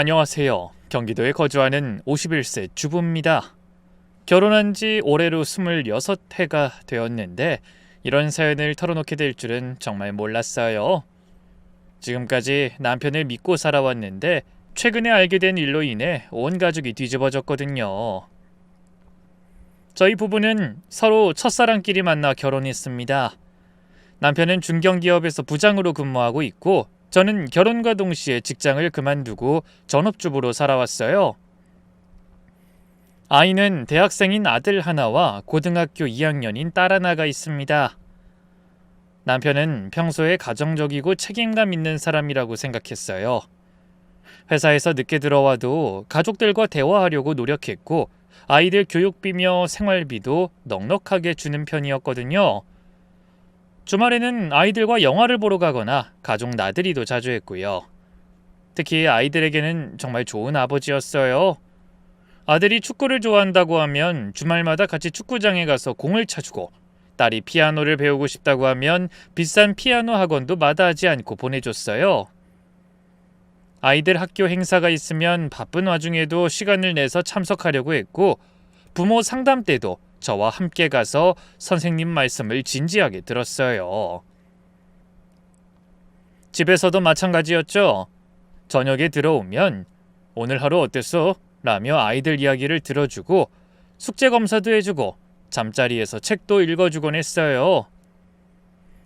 안녕하세요. 경기도에 거주하는 51세 주부입니다. 결혼한 지 올해로 26해가 되었는데 이런 사연을 털어놓게 될 줄은 정말 몰랐어요. 지금까지 남편을 믿고 살아왔는데 최근에 알게 된 일로 인해 온 가족이 뒤집어졌거든요. 저희 부부는 서로 첫사랑끼리 만나 결혼했습니다. 남편은 중견기업에서 부장으로 근무하고 있고 저는 결혼과 동시에 직장을 그만두고 전업주부로 살아왔어요. 아이는 대학생인 아들 하나와 고등학교 2학년인 딸 하나가 있습니다. 남편은 평소에 가정적이고 책임감 있는 사람이라고 생각했어요. 회사에서 늦게 들어와도 가족들과 대화하려고 노력했고 아이들 교육비며 생활비도 넉넉하게 주는 편이었거든요. 주말에는 아이들과 영화를 보러 가거나 가족 나들이도 자주 했고요. 특히 아이들에게는 정말 좋은 아버지였어요. 아들이 축구를 좋아한다고 하면 주말마다 같이 축구장에 가서 공을 차주고 딸이 피아노를 배우고 싶다고 하면 비싼 피아노 학원도 마다하지 않고 보내줬어요. 아이들 학교 행사가 있으면 바쁜 와중에도 시간을 내서 참석하려고 했고 부모 상담 때도 저와 함께 가서 선생님 말씀을 진지하게 들었어요. 집에서도 마찬가지였죠. 저녁에 들어오면 오늘 하루 어땠어? 라며 아이들 이야기를 들어주고 숙제 검사도 해주고 잠자리에서 책도 읽어주곤 했어요.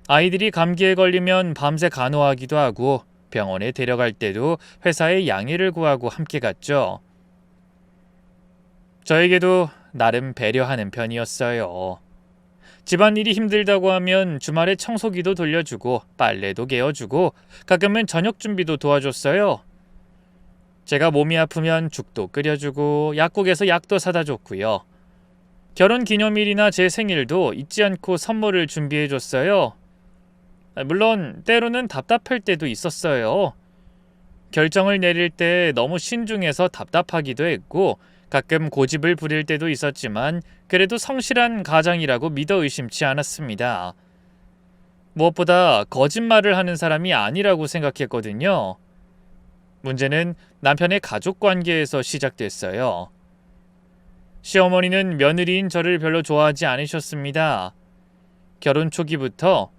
아이들이 감기에 걸리면 밤새 간호하기도 하고 병원에 데려갈 때도 회사에 양해를 구하고 함께 갔죠. 저에게도 나름 배려하는 편이었어요. 집안일이 힘들다고 하면 주말에 청소기도 돌려주고 빨래도 개어주고 가끔은 저녁 준비도 도와줬어요. 제가 몸이 아프면 죽도 끓여주고 약국에서 약도 사다 줬고요. 결혼 기념일이나 제 생일도 잊지 않고 선물을 준비해줬어요. 물론 때로는 답답할 때도 있었어요. 결정을 내릴 때 너무 신중해서 답답하기도 했고 가끔 고집을 부릴 때도 있었지만 그래도 성실한 가장이라고 믿어 의심치 않았습니다. 무엇보다 거짓말을 하는 사람이 아니라고 생각했거든요. 문제는 남편의 가족 관계에서 시작됐어요. 시어머니는 며느리인 저를 별로 좋아하지 않으셨습니다. 결혼 초기부터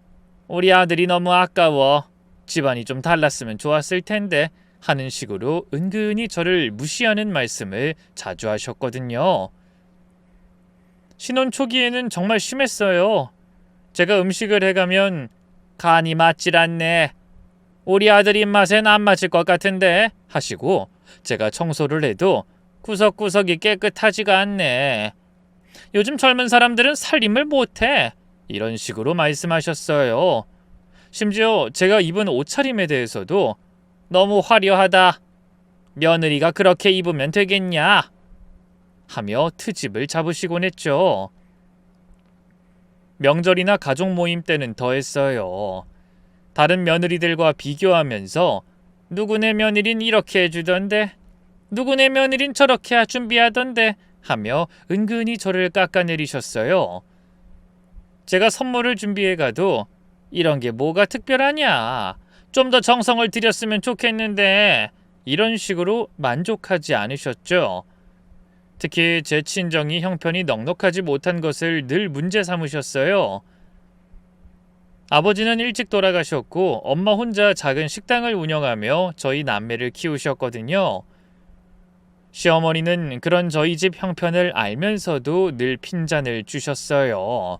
우리 아들이 너무 아까워. 집안이 좀 달랐으면 좋았을 텐데 하는 식으로 은근히 저를 무시하는 말씀을 자주 하셨거든요. 신혼 초기에는 정말 심했어요. 제가 음식을 해가면 간이 맞질 않네. 우리 아들 입맛엔 안 맞을 것 같은데 하시고 제가 청소를 해도 구석구석이 깨끗하지가 않네. 요즘 젊은 사람들은 살림을 못해. 이런 식으로 말씀하셨어요. 심지어 제가 입은 옷차림에 대해서도 너무 화려하다. 며느리가 그렇게 입으면 되겠냐? 하며 트집을 잡으시곤 했죠. 명절이나 가족 모임 때는 더했어요. 다른 며느리들과 비교하면서 누구네 며느린 이렇게 해주던데 누구네 며느린 저렇게 준비하던데 하며 은근히 저를 깎아내리셨어요. 제가 선물을 준비해가도 이런 게 뭐가 특별하냐? 좀 더 정성을 들였으면 좋겠는데 이런 식으로 만족하지 않으셨죠. 특히 제 친정이 형편이 넉넉하지 못한 것을 늘 문제 삼으셨어요. 아버지는 일찍 돌아가셨고 엄마 혼자 작은 식당을 운영하며 저희 남매를 키우셨거든요. 시어머니는 그런 저희 집 형편을 알면서도 늘 핀잔을 주셨어요.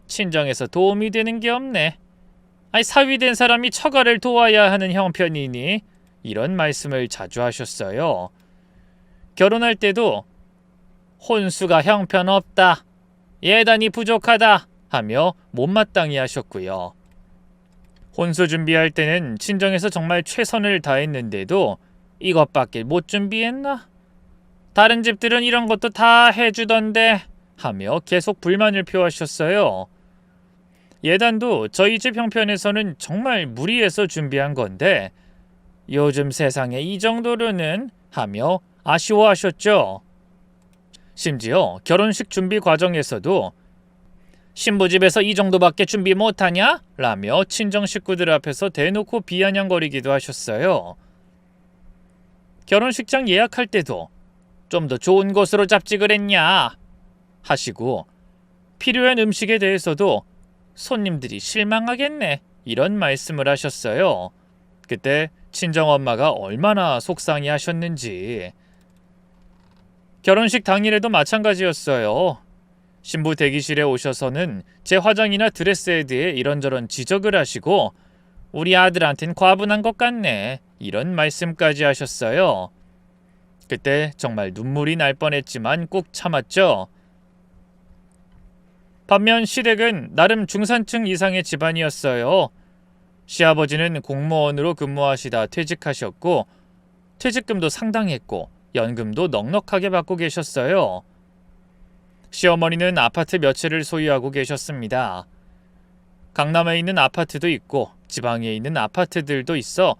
친정에서 도움이 되는 게 없네. 사위된 사람이 처가를 도와야 하는 형편이니 이런 말씀을 자주 하셨어요. 결혼할 때도 혼수가 형편없다. 예단이 부족하다. 하며 못마땅히 하셨고요. 혼수 준비할 때는 친정에서 정말 최선을 다했는데도 이것밖에 못 준비했나? 다른 집들은 이런 것도 다 해주던데 하며 계속 불만을 표하셨어요. 예단도 저희 집 형편에서는 정말 무리해서 준비한 건데 요즘 세상에 이 정도로는 하며 아쉬워하셨죠. 심지어 결혼식 준비 과정에서도 신부집에서 이 정도밖에 준비 못하냐? 라며 친정 식구들 앞에서 대놓고 비아냥거리기도 하셨어요. 결혼식장 예약할 때도 좀 더 좋은 곳으로 잡지 그랬냐 하시고, 필요한 음식에 대해서도 손님들이 실망하겠네 이런 말씀을 하셨어요. 그때 친정엄마가 얼마나 속상해 하셨는지. 결혼식 당일에도 마찬가지였어요. 신부 대기실에 오셔서는 제 화장이나 드레스에 대해 이런저런 지적을 하시고, 우리 아들한텐 과분한 것 같네 이런 말씀까지 하셨어요. 그때 정말 눈물이 날 뻔했지만 꾹 참았죠. 반면 시댁은 나름 중산층 이상의 집안이었어요. 시아버지는 공무원으로 근무하시다 퇴직하셨고, 퇴직금도 상당했고 연금도 넉넉하게 받고 계셨어요. 시어머니는 아파트 몇 채를 소유하고 계셨습니다. 강남에 있는 아파트도 있고 지방에 있는 아파트들도 있어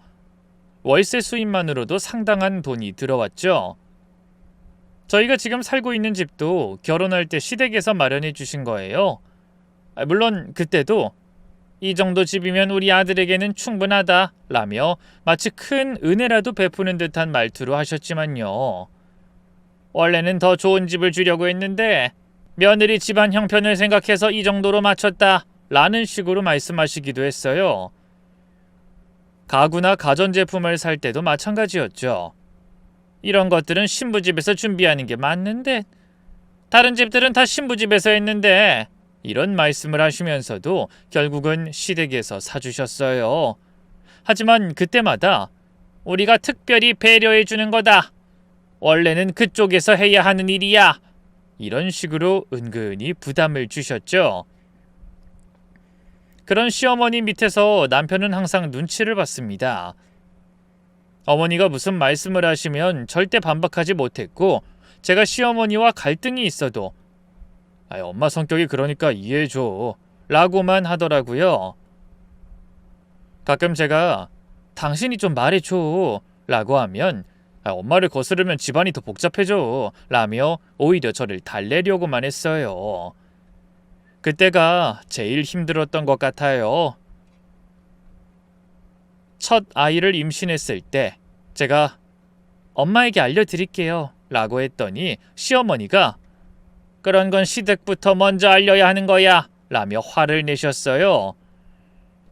월세 수입만으로도 상당한 돈이 들어왔죠. 저희가 지금 살고 있는 집도 결혼할 때 시댁에서 마련해 주신 거예요. 물론 그때도 이 정도 집이면 우리 아들에게는 충분하다 라며 마치 큰 은혜라도 베푸는 듯한 말투로 하셨지만요. 원래는 더 좋은 집을 주려고 했는데 며느리 집안 형편을 생각해서 이 정도로 맞췄다 라는 식으로 말씀하시기도 했어요. 가구나 가전제품을 살 때도 마찬가지였죠. 이런 것들은 신부집에서 준비하는 게 맞는데, 다른 집들은 다 신부집에서 했는데 이런 말씀을 하시면서도 결국은 시댁에서 사주셨어요. 하지만 그때마다 우리가 특별히 배려해 주는 거다. 원래는 그쪽에서 해야 하는 일이야. 이런 식으로 은근히 부담을 주셨죠. 그런 시어머니 밑에서 남편은 항상 눈치를 봤습니다. 어머니가 무슨 말씀을 하시면 절대 반박하지 못했고, 제가 시어머니와 갈등이 있어도 엄마 성격이 그러니까 이해해줘 라고만 하더라고요. 가끔 제가 당신이 좀 말해줘 라고 하면 엄마를 거스르면 집안이 더 복잡해져 라며 오히려 저를 달래려고만 했어요. 그때가 제일 힘들었던 것 같아요. 첫 아이를 임신했을 때 제가 엄마에게 알려드릴게요 라고 했더니 시어머니가 그런 건 시댁부터 먼저 알려야 하는 거야 라며 화를 내셨어요.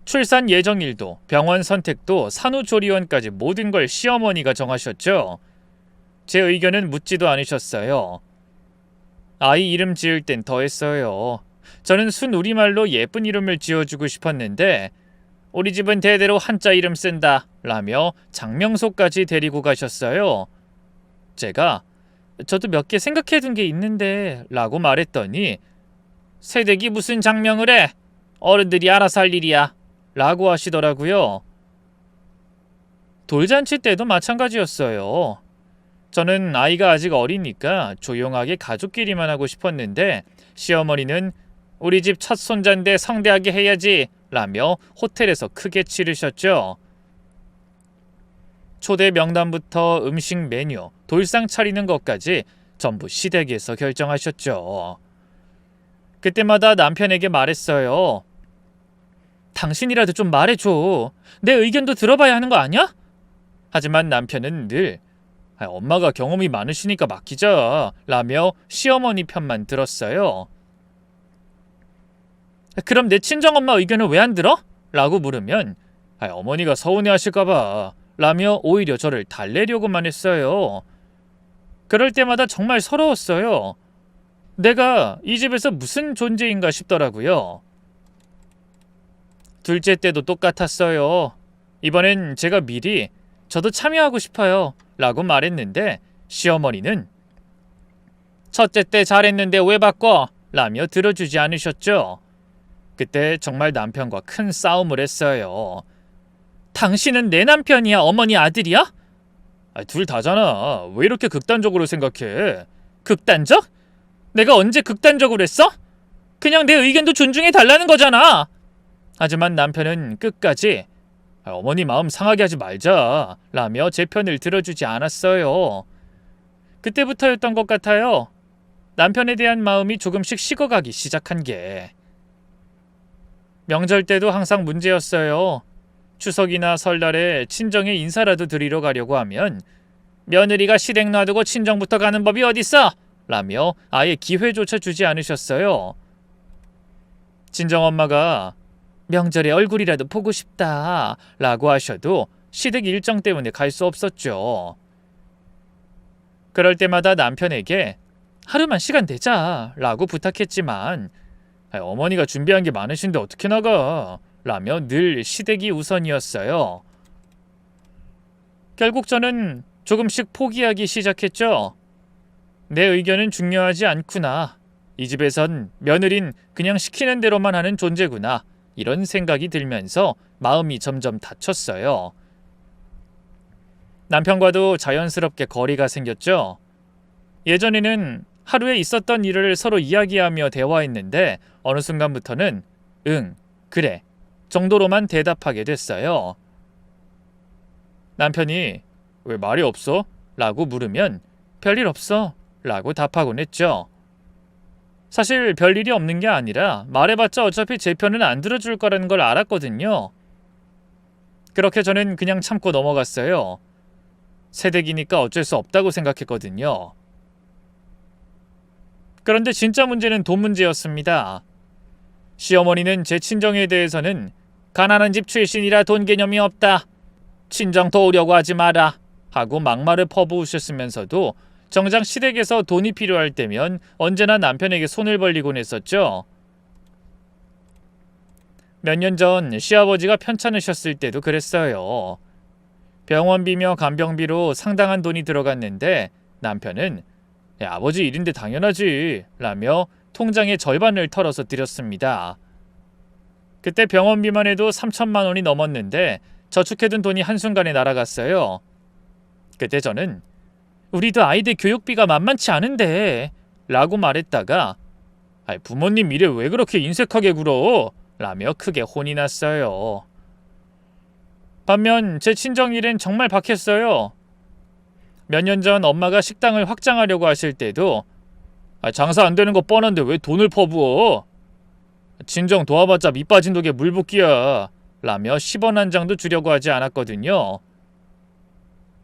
출산 예정일도 병원 선택도 산후조리원까지 모든 걸 시어머니가 정하셨죠. 제 의견은 묻지도 않으셨어요. 아이 이름 지을 땐 더 했어요. 저는 순 우리말로 예쁜 이름을 지어주고 싶었는데 우리 집은 대대로 한자 이름 쓴다 라며 장명소까지 데리고 가셨어요. 제가 저도 몇 개 생각해둔 게 있는데 라고 말했더니 새댁이 무슨 장명을 해? 어른들이 알아서 할 일이야 라고 하시더라고요. 돌잔치 때도 마찬가지였어요. 저는 아이가 아직 어리니까 조용하게 가족끼리만 하고 싶었는데 시어머니는 우리 집 첫 손자인데 성대하게 해야지 라며 호텔에서 크게 치르셨죠. 초대 명단부터 음식 메뉴, 돌상 차리는 것까지 전부 시댁에서 결정하셨죠. 그때마다 남편에게 말했어요. 당신이라도 좀 말해줘. 내 의견도 들어봐야 하는 거 아니야? 하지만 남편은 늘 엄마가 경험이 많으시니까 맡기자 라며 시어머니 편만 들었어요. 그럼 내 친정엄마 의견을 왜 안 들어? 라고 물으면 어머니가 서운해하실까봐 라며 오히려 저를 달래려고만 했어요. 그럴 때마다 정말 서러웠어요. 내가 이 집에서 무슨 존재인가 싶더라고요. 둘째 때도 똑같았어요. 이번엔 제가 미리 저도 참여하고 싶어요 라고 말했는데 시어머니는 첫째 때 잘했는데 왜 바꿔? 라며 들어주지 않으셨죠. 그때 정말 남편과 큰 싸움을 했어요. 당신은 내 남편이야? 어머니 아들이야? 둘 다잖아. 왜 이렇게 극단적으로 생각해? 극단적? 내가 언제 극단적으로 했어? 그냥 내 의견도 존중해 달라는 거잖아. 하지만 남편은 끝까지 어머니 마음 상하게 하지 말자 라며 제 편을 들어주지 않았어요. 그때부터였던 것 같아요. 남편에 대한 마음이 조금씩 식어가기 시작한 게. 명절 때도 항상 문제였어요. 추석이나 설날에 친정에 인사라도 드리러 가려고 하면 며느리가 시댁 놔두고 친정부터 가는 법이 어딨어? 라며 아예 기회조차 주지 않으셨어요. 친정엄마가 명절에 얼굴이라도 보고 싶다 라고 하셔도 시댁 일정 때문에 갈 수 없었죠. 그럴 때마다 남편에게 하루만 시간 내자 라고 부탁했지만 어머니가 준비한 게 많으신데 어떻게 나가? 라며 늘 시댁이 우선이었어요. 결국 저는 조금씩 포기하기 시작했죠. 내 의견은 중요하지 않구나. 이 집에선 며느린 그냥 시키는 대로만 하는 존재구나. 이런 생각이 들면서 마음이 점점 닫혔어요. 남편과도 자연스럽게 거리가 생겼죠. 예전에는 하루에 있었던 일을 서로 이야기하며 대화했는데 어느 순간부터는 응, 그래 정도로만 대답하게 됐어요. 남편이 왜 말이 없어? 라고 물으면 별일 없어 라고 답하곤 했죠. 사실 별일이 없는 게 아니라 말해봤자 어차피 제 편은 안 들어줄 거라는 걸 알았거든요. 그렇게 저는 그냥 참고 넘어갔어요. 새댁이니까 어쩔 수 없다고 생각했거든요. 그런데 진짜 문제는 돈 문제였습니다. 시어머니는 제 친정에 대해서는 가난한 집 출신이라 돈 개념이 없다. 친정 도우려고 하지 마라 하고 막말을 퍼부으셨으면서도 정작 시댁에서 돈이 필요할 때면 언제나 남편에게 손을 벌리곤 했었죠. 몇 년 전 시아버지가 편찮으셨을 때도 그랬어요. 병원비며 간병비로 상당한 돈이 들어갔는데 남편은 야, 아버지 일인데 당연하지 라며 통장의 절반을 털어서 드렸습니다. 그때 병원비만 해도 3천만 원이 넘었는데 저축해둔 돈이 한순간에 날아갔어요. 그때 저는 우리도 아이들 교육비가 만만치 않은데 라고 말했다가 부모님 일에 왜 그렇게 인색하게 굴어? 라며 크게 혼이 났어요. 반면 제 친정 일엔 정말 박했어요. 몇 년 전 엄마가 식당을 확장하려고 하실 때도 장사 안 되는 거 뻔한데 왜 돈을 퍼부어? 친정 도와봤자 밑 빠진 독에 물 붓기야 라며 10원 한 장도 주려고 하지 않았거든요.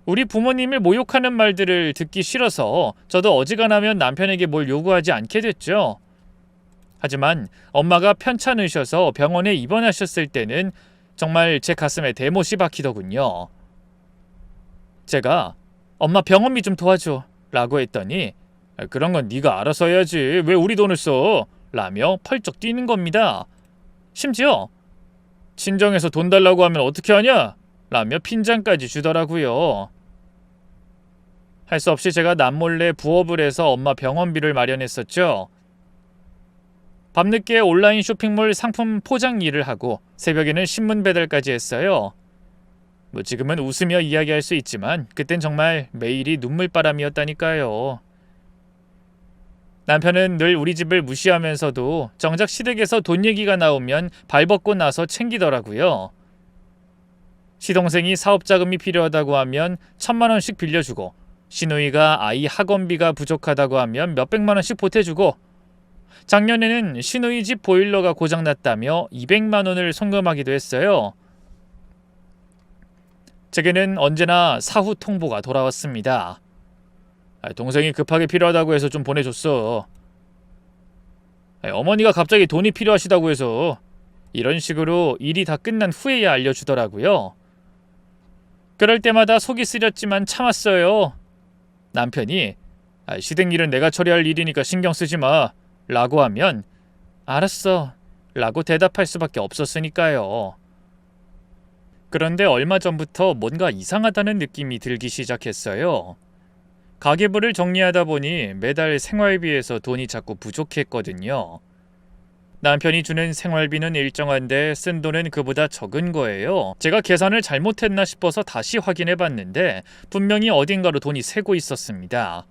우리 부모님을 모욕하는 말들을 듣기 싫어서 저도 어지간하면 남편에게 뭘 요구하지 않게 됐죠. 하지만 엄마가 편찮으셔서 병원에 입원하셨을 때는 정말 제 가슴에 대못이 박히더군요. 제가 엄마 병원비 좀 도와줘 라고 했더니 그런 건 네가 알아서 해야지 왜 우리 돈을 써? 라며 펄쩍 뛰는 겁니다. 심지어 친정에서 돈 달라고 하면 어떻게 하냐? 라며 핀잔까지 주더라고요. 할 수 없이 제가 남몰래 부업을 해서 엄마 병원비를 마련했었죠. 밤늦게 온라인 쇼핑몰 상품 포장 일을 하고 새벽에는 신문 배달까지 했어요. 지금은 웃으며 이야기할 수 있지만 그땐 정말 매일이 눈물바람이었다니까요. 남편은 늘 우리 집을 무시하면서도 정작 시댁에서 돈 얘기가 나오면 발벗고 나서 챙기더라고요. 시동생이 사업자금이 필요하다고 하면 1,000만 원씩 빌려주고 시누이가 아이 학원비가 부족하다고 하면 몇백만 원씩 보태주고 작년에는 시누이 집 보일러가 고장났다며 200만 원을 송금하기도 했어요. 제게는 언제나 사후 통보가 돌아왔습니다. 동생이 급하게 필요하다고 해서 좀 보내줬어. 어머니가 갑자기 돈이 필요하시다고 해서 이런 식으로 일이 다 끝난 후에야 알려주더라고요. 그럴 때마다 속이 쓰렸지만 참았어요. 남편이 시댁 일은 내가 처리할 일이니까 신경 쓰지 마 라고 하면 알았어 라고 대답할 수밖에 없었으니까요. 그런데 얼마 전부터 뭔가 이상하다는 느낌이 들기 시작했어요. 가계부를 정리하다 보니 매달 생활비에서 돈이 자꾸 부족했거든요. 남편이 주는 생활비는 일정한데 쓴 돈은 그보다 적은 거예요. 제가 계산을 잘못했나 싶어서 다시 확인해 봤는데 분명히 어딘가로 돈이 새고 있었습니다.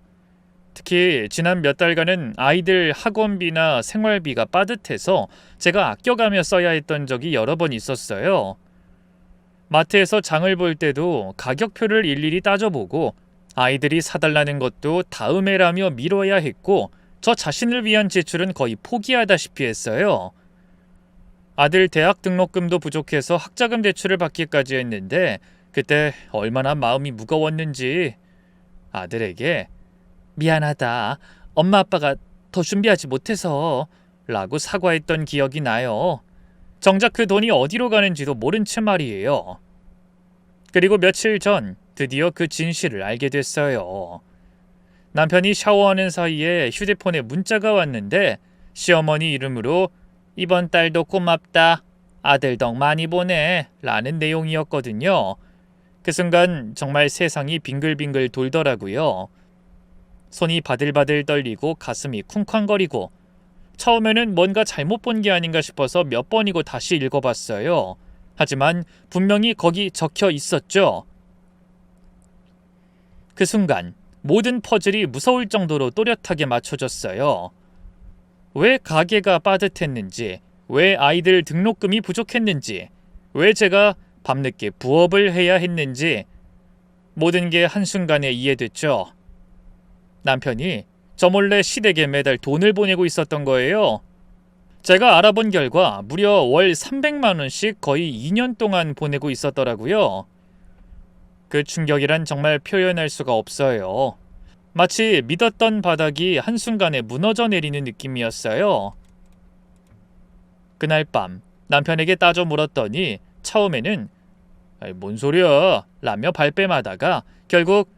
특히 지난 몇 달간은 아이들 학원비나 생활비가 빠듯해서 제가 아껴가며 써야 했던 적이 여러 번 있었어요. 마트에서 장을 볼 때도 가격표를 일일이 따져보고 아이들이 사달라는 것도 다음에라며 미뤄야 했고 저 자신을 위한 지출은 거의 포기하다시피 했어요. 아들 대학 등록금도 부족해서 학자금 대출을 받기까지 했는데 그때 얼마나 마음이 무거웠는지 아들에게 미안하다. 엄마 아빠가 더 준비하지 못해서 라고 사과했던 기억이 나요. 정작 그 돈이 어디로 가는지도 모른 채 말이에요. 그리고 며칠 전 드디어 그 진실을 알게 됐어요. 남편이 샤워하는 사이에 휴대폰에 문자가 왔는데 시어머니 이름으로 이번 달도 고맙다. 아들 덕 많이 보내 라는 내용이었거든요. 그 순간 정말 세상이 빙글빙글 돌더라고요. 손이 바들바들 떨리고 가슴이 쿵쾅거리고 처음에는 뭔가 잘못 본 게 아닌가 싶어서 몇 번이고 다시 읽어봤어요. 하지만 분명히 거기 적혀 있었죠. 그 순간 모든 퍼즐이 무서울 정도로 또렷하게 맞춰졌어요. 왜 가게가 빠듯했는지, 왜 아이들 등록금이 부족했는지, 왜 제가 밤늦게 부업을 해야 했는지 모든 게 한순간에 이해됐죠. 남편이 저 몰래 시댁에 매달 돈을 보내고 있었던 거예요. 제가 알아본 결과 무려 월 300만 원씩 거의 2년 동안 보내고 있었더라고요. 그 충격이란 정말 표현할 수가 없어요. 마치 믿었던 바닥이 한순간에 무너져 내리는 느낌이었어요. 그날 밤 남편에게 따져 물었더니 처음에는 뭔 소리야 라며 발뺌하다가 결국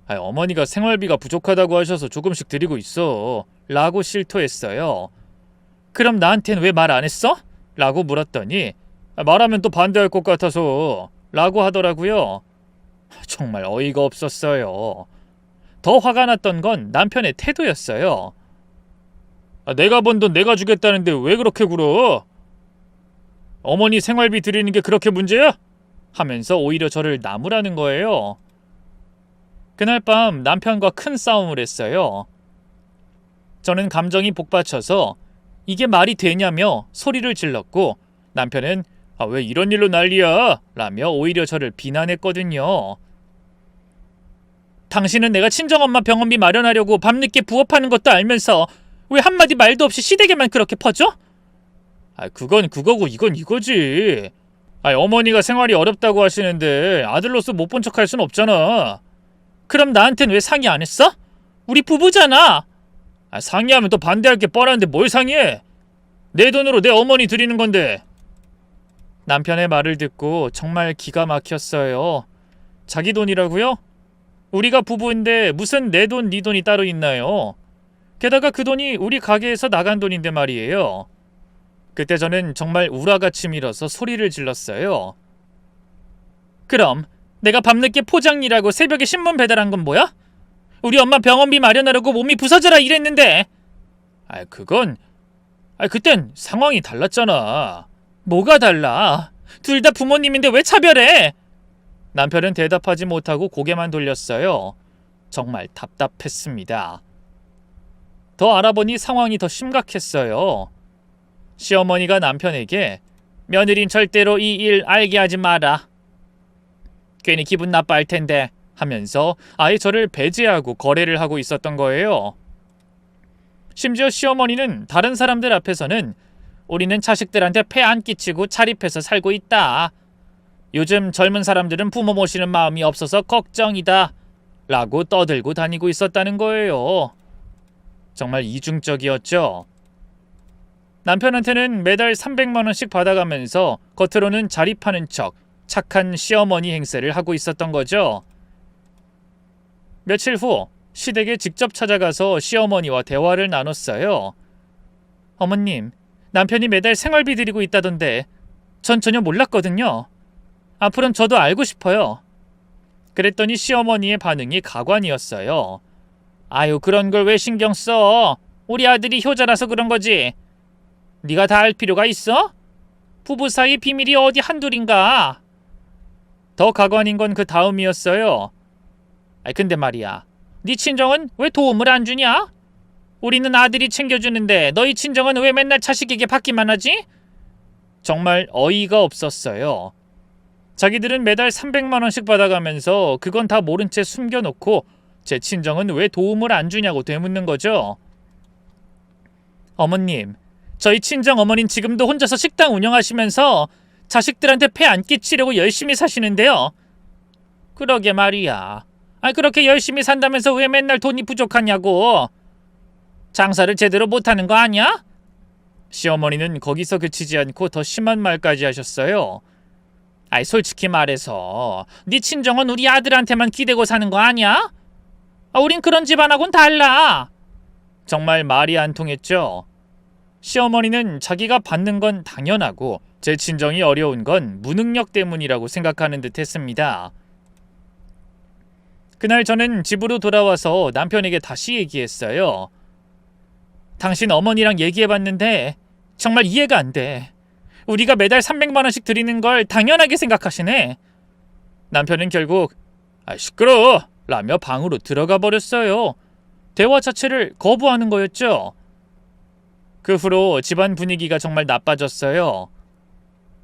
어머니가 생활비가 부족하다고 하셔서 조금씩 드리고 있어 라고 실토했어요. 그럼 나한텐 왜 말 안 했어? 라고 물었더니 말하면 또 반대할 것 같아서 라고 하더라고요. 정말 어이가 없었어요. 더 화가 났던 건 남편의 태도였어요. 내가 번 돈 내가 주겠다는데 왜 그렇게 굴어? 어머니 생활비 드리는 게 그렇게 문제야? 하면서 오히려 저를 나무라는 거예요. 그날 밤 남편과 큰 싸움을 했어요. 저는 감정이 복받쳐서 이게 말이 되냐며 소리를 질렀고 남편은 왜 이런 일로 난리야? 라며 오히려 저를 비난했거든요. 당신은 내가 친정엄마 병원비 마련하려고 밤늦게 부업하는 것도 알면서 왜 한마디 말도 없이 시댁에만 그렇게 퍼져? 그건 그거고 이건 이거지. 어머니가 생활이 어렵다고 하시는데 아들로서 못 본 척할 순 없잖아. 그럼 나한텐 왜 상의 안 했어? 우리 부부잖아. 상의하면 또 반대할 게 뻔한데 뭘 상의해? 내 돈으로 내 어머니 드리는 건데. 남편의 말을 듣고 정말 기가 막혔어요. 자기 돈이라고요? 우리가 부부인데 무슨 내 돈, 네 돈이 따로 있나요? 게다가 그 돈이 우리 가게에서 나간 돈인데 말이에요. 그때 저는 정말 우라같이 밀어서 소리를 질렀어요. 그럼 내가 밤늦게 포장 일하고 새벽에 신문 배달한 건 뭐야? 우리 엄마 병원비 마련하려고 몸이 부서져라 이랬는데. 그땐 상황이 달랐잖아. 뭐가 달라? 둘 다 부모님인데 왜 차별해? 남편은 대답하지 못하고 고개만 돌렸어요. 정말 답답했습니다. 더 알아보니 상황이 더 심각했어요. 시어머니가 남편에게 며느린 절대로 이 일 알게 하지 마라. 괜히 기분 나빠할 텐데 하면서 아예 저를 배제하고 거래를 하고 있었던 거예요. 심지어 시어머니는 다른 사람들 앞에서는 우리는 자식들한테 폐 안 끼치고 자립해서 살고 있다. 요즘 젊은 사람들은 부모 모시는 마음이 없어서 걱정이다. 라고 떠들고 다니고 있었다는 거예요. 정말 이중적이었죠. 남편한테는 매달 300만 원씩 받아가면서 겉으로는 자립하는 척 착한 시어머니 행세를 하고 있었던 거죠. 며칠 후 시댁에 직접 찾아가서 시어머니와 대화를 나눴어요. 어머님, 남편이 매달 생활비 드리고 있다던데 전 전혀 몰랐거든요. 앞으로는 저도 알고 싶어요. 그랬더니 시어머니의 반응이 가관이었어요. 아유, 그런 걸 왜 신경 써? 우리 아들이 효자라서 그런 거지. 네가 다 알 필요가 있어? 부부 사이 비밀이 어디 한둘인가? 더 가관인 건 그 다음이었어요. 근데 말이야, 네 친정은 왜 도움을 안 주냐? 우리는 아들이 챙겨주는데 너희 친정은 왜 맨날 자식에게 받기만 하지? 정말 어이가 없었어요. 자기들은 매달 300만 원씩 받아가면서 그건 다 모른 채 숨겨놓고 제 친정은 왜 도움을 안 주냐고 되묻는 거죠. 어머님, 저희 친정 어머니는 지금도 혼자서 식당 운영하시면서 자식들한테 폐 안 끼치려고 열심히 사시는데요. 그러게 말이야. 그렇게 열심히 산다면서 왜 맨날 돈이 부족하냐고. 장사를 제대로 못하는 거 아니야? 시어머니는 거기서 그치지 않고 더 심한 말까지 하셨어요. 솔직히 말해서 네 친정은 우리 아들한테만 기대고 사는 거 아니야? 우린 그런 집안하고는 달라. 정말 말이 안 통했죠. 시어머니는 자기가 받는 건 당연하고 제 친정이 어려운 건 무능력 때문이라고 생각하는 듯 했습니다. 그날 저는 집으로 돌아와서 남편에게 다시 얘기했어요. 당신 어머니랑 얘기해봤는데 정말 이해가 안 돼. 우리가 매달 300만 원씩 드리는 걸 당연하게 생각하시네. 남편은 결국 시끄러워 라며 방으로 들어가 버렸어요. 대화 자체를 거부하는 거였죠. 그 후로 집안 분위기가 정말 나빠졌어요.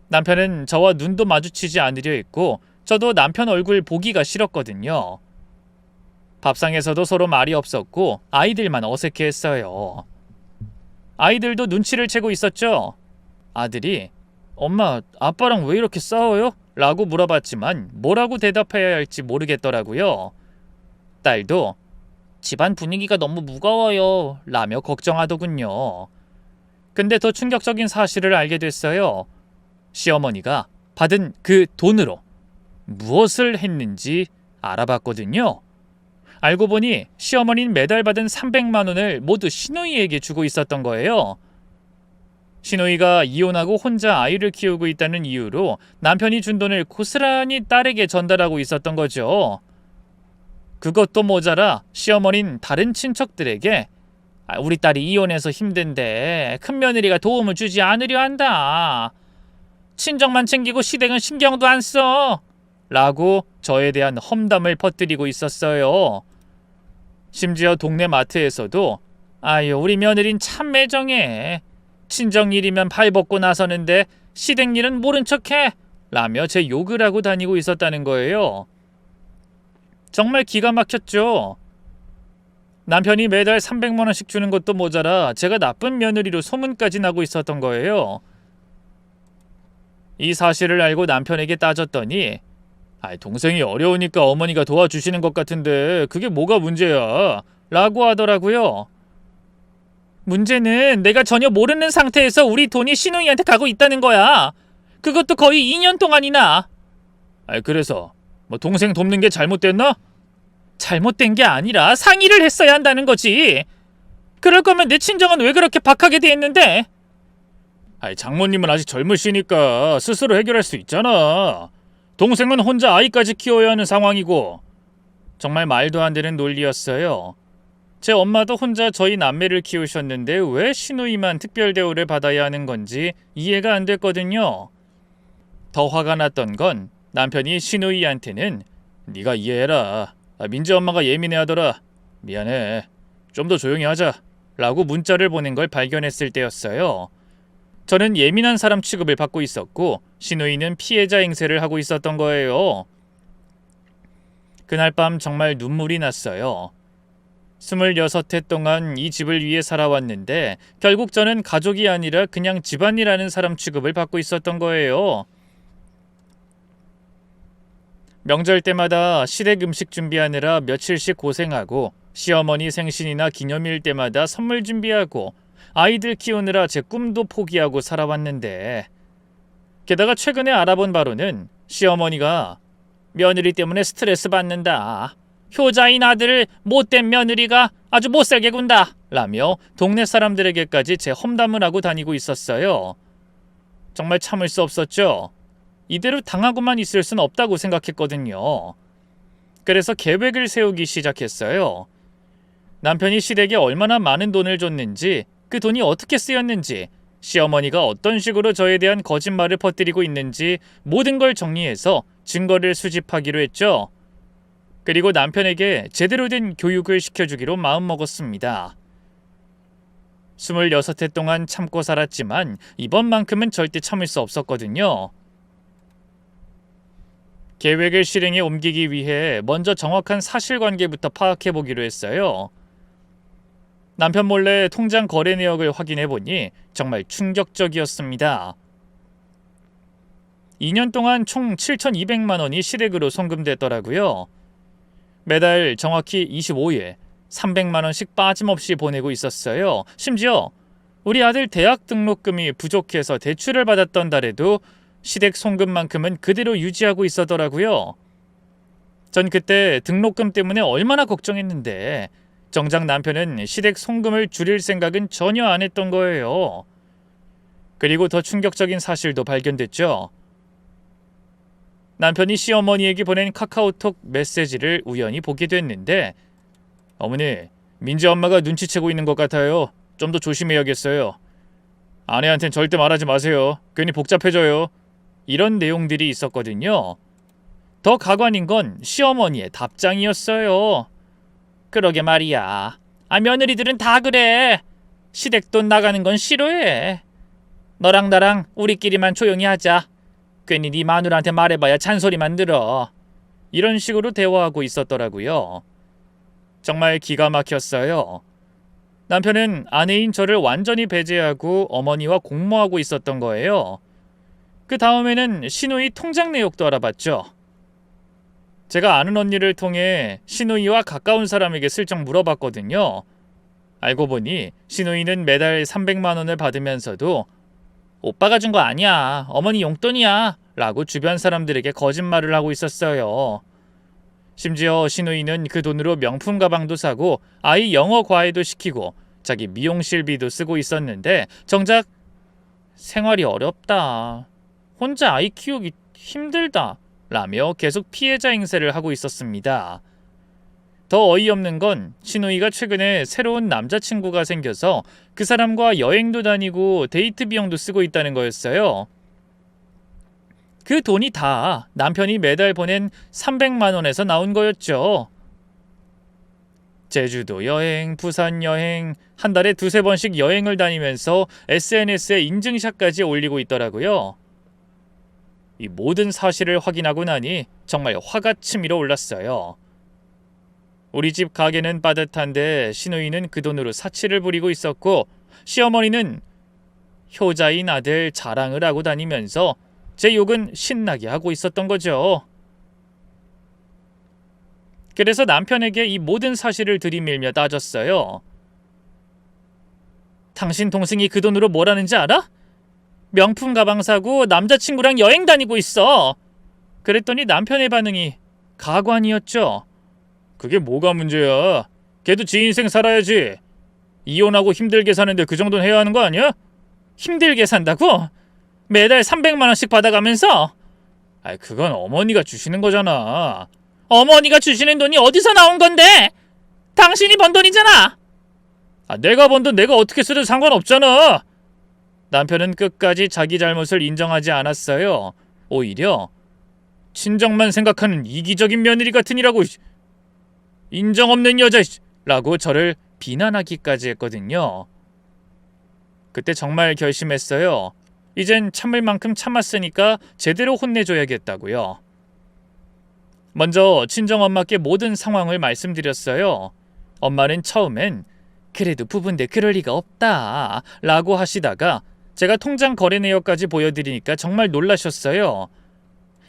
남편은 저와 눈도 마주치지 않으려 했고 저도 남편 얼굴 보기가 싫었거든요. 밥상에서도 서로 말이 없었고 아이들만 어색해했어요. 아이들도 눈치를 채고 있었죠. 아들이 엄마, 아빠랑 왜 이렇게 싸워요? 라고 물어봤지만 뭐라고 대답해야 할지 모르겠더라고요. 딸도 집안 분위기가 너무 무거워요 라며 걱정하더군요. 근데 더 충격적인 사실을 알게 됐어요. 시어머니가 받은 그 돈으로 무엇을 했는지 알아봤거든요. 알고 보니 시어머니는 매달 받은 300만 원을 모두 시누이에게 주고 있었던 거예요. 시누이가 이혼하고 혼자 아이를 키우고 있다는 이유로 남편이 준 돈을 고스란히 딸에게 전달하고 있었던 거죠. 그것도 모자라 시어머니는 다른 친척들에게 우리 딸이 이혼해서 힘든데 큰며느리가 도움을 주지 않으려 한다. 친정만 챙기고 시댁은 신경도 안 써. 라고 저에 대한 험담을 퍼뜨리고 있었어요. 심지어 동네 마트에서도 우리 며느린 참 매정해. 친정 일이면 발벗고 나서는데 시댁 일은 모른 척해. 라며 제 욕을 하고 다니고 있었다는 거예요. 정말 기가 막혔죠. 남편이 매달 300만 원씩 주는 것도 모자라 제가 나쁜 며느리로 소문까지 나고 있었던 거예요. 이 사실을 알고 남편에게 따졌더니 동생이 어려우니까 어머니가 도와주시는 것 같은데 그게 뭐가 문제야? 라고 하더라고요. 문제는 내가 전혀 모르는 상태에서 우리 돈이 시누이한테 가고 있다는 거야. 그것도 거의 2년 동안이나. 그래서 동생 돕는 게 잘못됐나? 잘못된 게 아니라 상의를 했어야 한다는 거지. 그럴 거면 내 친정은 왜 그렇게 박하게 돼 있는데? 장모님은 아직 젊으시니까 스스로 해결할 수 있잖아. 동생은 혼자 아이까지 키워야 하는 상황이고. 정말 말도 안 되는 논리였어요. 제 엄마도 혼자 저희 남매를 키우셨는데 왜 시누이만 특별 대우를 받아야 하는 건지 이해가 안 됐거든요. 더 화가 났던 건 남편이 시누이한테는 네가 이해해라. 민지 엄마가 예민해하더라. 미안해. 좀 더 조용히 하자. 라고 문자를 보낸 걸 발견했을 때였어요. 저는 예민한 사람 취급을 받고 있었고 시누이는 피해자 행세를 하고 있었던 거예요. 그날 밤 정말 눈물이 났어요. 26해 동안 이 집을 위해 살아왔는데 결국 저는 가족이 아니라 그냥 집안이라는 사람 취급을 받고 있었던 거예요. 명절 때마다 시댁 음식 준비하느라 며칠씩 고생하고 시어머니 생신이나 기념일 때마다 선물 준비하고 아이들 키우느라 제 꿈도 포기하고 살아왔는데 게다가 최근에 알아본 바로는 시어머니가 며느리 때문에 스트레스 받는다. 효자인 아들을 못된 며느리가 아주 못살게 군다. 라며 동네 사람들에게까지 제 험담을 하고 다니고 있었어요. 정말 참을 수 없었죠. 이대로 당하고만 있을 순 없다고 생각했거든요. 그래서 계획을 세우기 시작했어요. 남편이 시댁에 얼마나 많은 돈을 줬는지, 그 돈이 어떻게 쓰였는지, 시어머니가 어떤 식으로 저에 대한 거짓말을 퍼뜨리고 있는지 모든 걸 정리해서 증거를 수집하기로 했죠. 그리고 남편에게 제대로 된 교육을 시켜주기로 마음먹었습니다. 26해 동안 참고 살았지만 이번만큼은 절대 참을 수 없었거든요. 계획을 실행에 옮기기 위해 먼저 정확한 사실관계부터 파악해보기로 했어요. 남편 몰래 통장 거래 내역을 확인해보니 정말 충격적이었습니다. 2년 동안 총 7,200만 원이 시댁으로 송금됐더라고요. 매달 정확히 25일 300만 원씩 빠짐없이 보내고 있었어요. 심지어 우리 아들 대학 등록금이 부족해서 대출을 받았던 달에도 시댁 송금만큼은 그대로 유지하고 있었더라고요. 전 그때 등록금 때문에 얼마나 걱정했는데 정작 남편은 시댁 송금을 줄일 생각은 전혀 안 했던 거예요. 그리고 더 충격적인 사실도 발견됐죠. 남편이 시어머니에게 보낸 카카오톡 메시지를 우연히 보게 됐는데 어머니, 민지 엄마가 눈치채고 있는 것 같아요. 좀 더 조심해야겠어요. 아내한텐 절대 말하지 마세요. 괜히 복잡해져요. 이런 내용들이 있었거든요. 더 가관인 건 시어머니의 답장이었어요. 그러게 말이야. 며느리들은 다 그래. 시댁돈 나가는 건 싫어해. 너랑 나랑 우리끼리만 조용히 하자. 괜히 네 마누라한테 말해봐야 잔소리만 들어. 이런 식으로 대화하고 있었더라고요. 정말 기가 막혔어요. 남편은 아내인 저를 완전히 배제하고 어머니와 공모하고 있었던 거예요. 그 다음에는 시누이 통장 내역도 알아봤죠. 제가 아는 언니를 통해 시누이와 가까운 사람에게 슬쩍 물어봤거든요. 알고 보니 시누이는 매달 300만 원을 받으면서도 오빠가 준 거 아니야. 어머니 용돈이야. 라고 주변 사람들에게 거짓말을 하고 있었어요. 심지어 시누이는 그 돈으로 명품 가방도 사고 아이 영어 과외도 시키고 자기 미용실비도 쓰고 있었는데 정작 생활이 어렵다. 혼자 아이 키우기 힘들다. 라며 계속 피해자 행세를 하고 있었습니다. 더 어이없는 건 시누이가 최근에 새로운 남자친구가 생겨서 그 사람과 여행도 다니고 데이트 비용도 쓰고 있다는 거였어요. 그 돈이 다 남편이 매달 보낸 300만 원에서 나온 거였죠. 제주도 여행, 부산 여행, 한 달에 두세 번씩 여행을 다니면서 SNS에 인증샷까지 올리고 있더라고요. 이 모든 사실을 확인하고 나니 정말 화가 치밀어 올랐어요. 우리 집 가게는 빠듯한데 시누이는 그 돈으로 사치를 부리고 있었고 시어머니는 효자인 아들 자랑을 하고 다니면서 제 욕은 신나게 하고 있었던 거죠. 그래서 남편에게 이 모든 사실을 들이밀며 따졌어요. 당신 동생이 그 돈으로 뭘 하는지 알아? 명품 가방 사고 남자친구랑 여행 다니고 있어. 그랬더니 남편의 반응이 가관이었죠. 그게 뭐가 문제야? 걔도 지 인생 살아야지. 이혼하고 힘들게 사는데 그 정도는 해야 하는 거 아니야? 힘들게 산다고? 매달 300만 원씩 받아가면서? 그건 어머니가 주시는 거잖아. 어머니가 주시는 돈이 어디서 나온 건데? 당신이 번 돈이잖아. 내가 번 돈 내가 어떻게 쓰든 상관없잖아. 남편은 끝까지 자기 잘못을 인정하지 않았어요. 오히려 친정만 생각하는 이기적인 며느리 같으니라고 인정 없는 여자라고 저를 비난하기까지 했거든요. 그때 정말 결심했어요. 이젠 참을 만큼 참았으니까 제대로 혼내줘야겠다고요. 먼저 친정엄마께 모든 상황을 말씀드렸어요. 엄마는 처음엔 그래도 부부인데 그럴 리가 없다 라고 하시다가 제가 통장 거래 내역까지 보여드리니까 정말 놀라셨어요.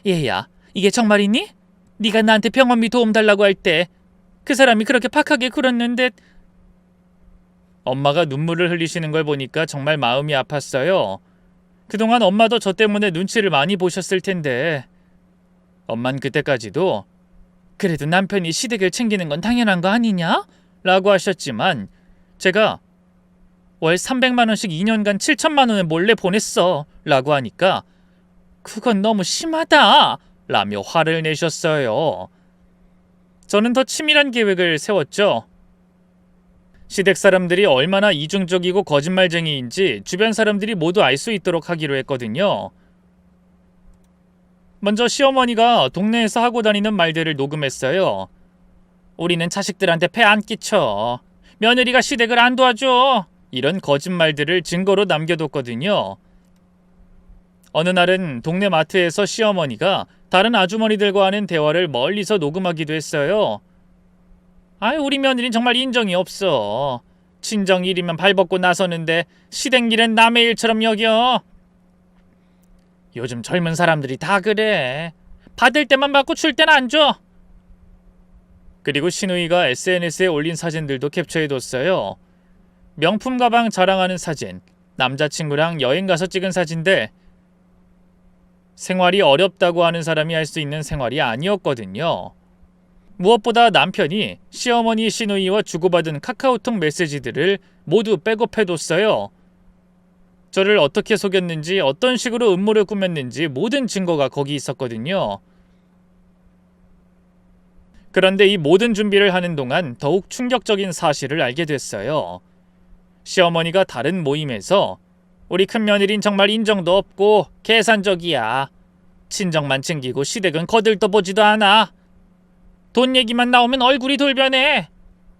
얘야, 이게 정말이니? 네가 나한테 병원비 도움 달라고 할 때 그 사람이 그렇게 박하게 굴었는데. 엄마가 눈물을 흘리시는 걸 보니까 정말 마음이 아팠어요. 그동안 엄마도 저 때문에 눈치를 많이 보셨을 텐데 엄만 그때까지도 그래도 남편이 시댁을 챙기는 건 당연한 거 아니냐? 라고 하셨지만 제가 월 300만 원씩 2년간 7천만 원을 몰래 보냈어 라고 하니까 그건 너무 심하다 라며 화를 내셨어요. 저는 더 치밀한 계획을 세웠죠. 시댁 사람들이 얼마나 이중적이고 거짓말쟁이인지 주변 사람들이 모두 알 수 있도록 하기로 했거든요. 먼저 시어머니가 동네에서 하고 다니는 말들을 녹음했어요. 우리는 자식들한테 폐 안 끼쳐. 며느리가 시댁을 안 도와줘. 이런 거짓말들을 증거로 남겨뒀거든요. 어느 날은 동네 마트에서 시어머니가 다른 아주머니들과 하는 대화를 멀리서 녹음하기도 했어요. 우리 며느리는 정말 인정이 없어. 친정 일이면 발벗고 나서는데 시댁 일은 남의 일처럼 여겨. 요즘 젊은 사람들이 다 그래. 받을 때만 받고 줄 때는 안 줘. 그리고 신우이가 SNS에 올린 사진들도 캡처해뒀어요. 명품 가방 자랑하는 사진, 남자친구랑 여행 가서 찍은 사진들. 생활이 어렵다고 하는 사람이 할 수 있는 생활이 아니었거든요. 무엇보다 남편이 시어머니 신우이와 주고받은 카카오톡 메시지들을 모두 백업해뒀어요. 저를 어떻게 속였는지, 어떤 식으로 음모를 꾸몄는지 모든 증거가 거기 있었거든요. 그런데 이 모든 준비를 하는 동안 더욱 충격적인 사실을 알게 됐어요. 시어머니가 다른 모임에서 우리 큰며느린 정말 인정도 없고 계산적이야. 친정만 챙기고 시댁은 거들떠보지도 않아. 돈 얘기만 나오면 얼굴이 돌변해.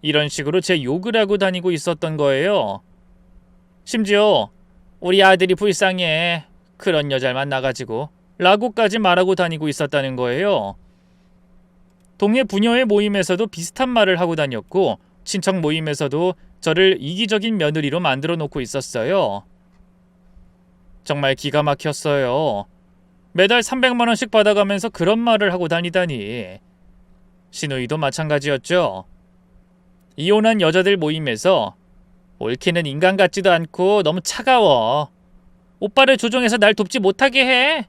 이런 식으로 제 욕을 하고 다니고 있었던 거예요. 심지어 우리 아들이 불쌍해. 그런 여자를 만나가지고 라고까지 말하고 다니고 있었다는 거예요. 동네 부녀의 모임에서도 비슷한 말을 하고 다녔고 친척 모임에서도 저를 이기적인 며느리로 만들어 놓고 있었어요. 정말 기가 막혔어요. 매달 300만 원씩 받아가면서 그런 말을 하고 다니다니. 신우이도 마찬가지였죠. 이혼한 여자들 모임에서 옳게는 인간 같지도 않고 너무 차가워. 오빠를 조종해서 날 돕지 못하게 해.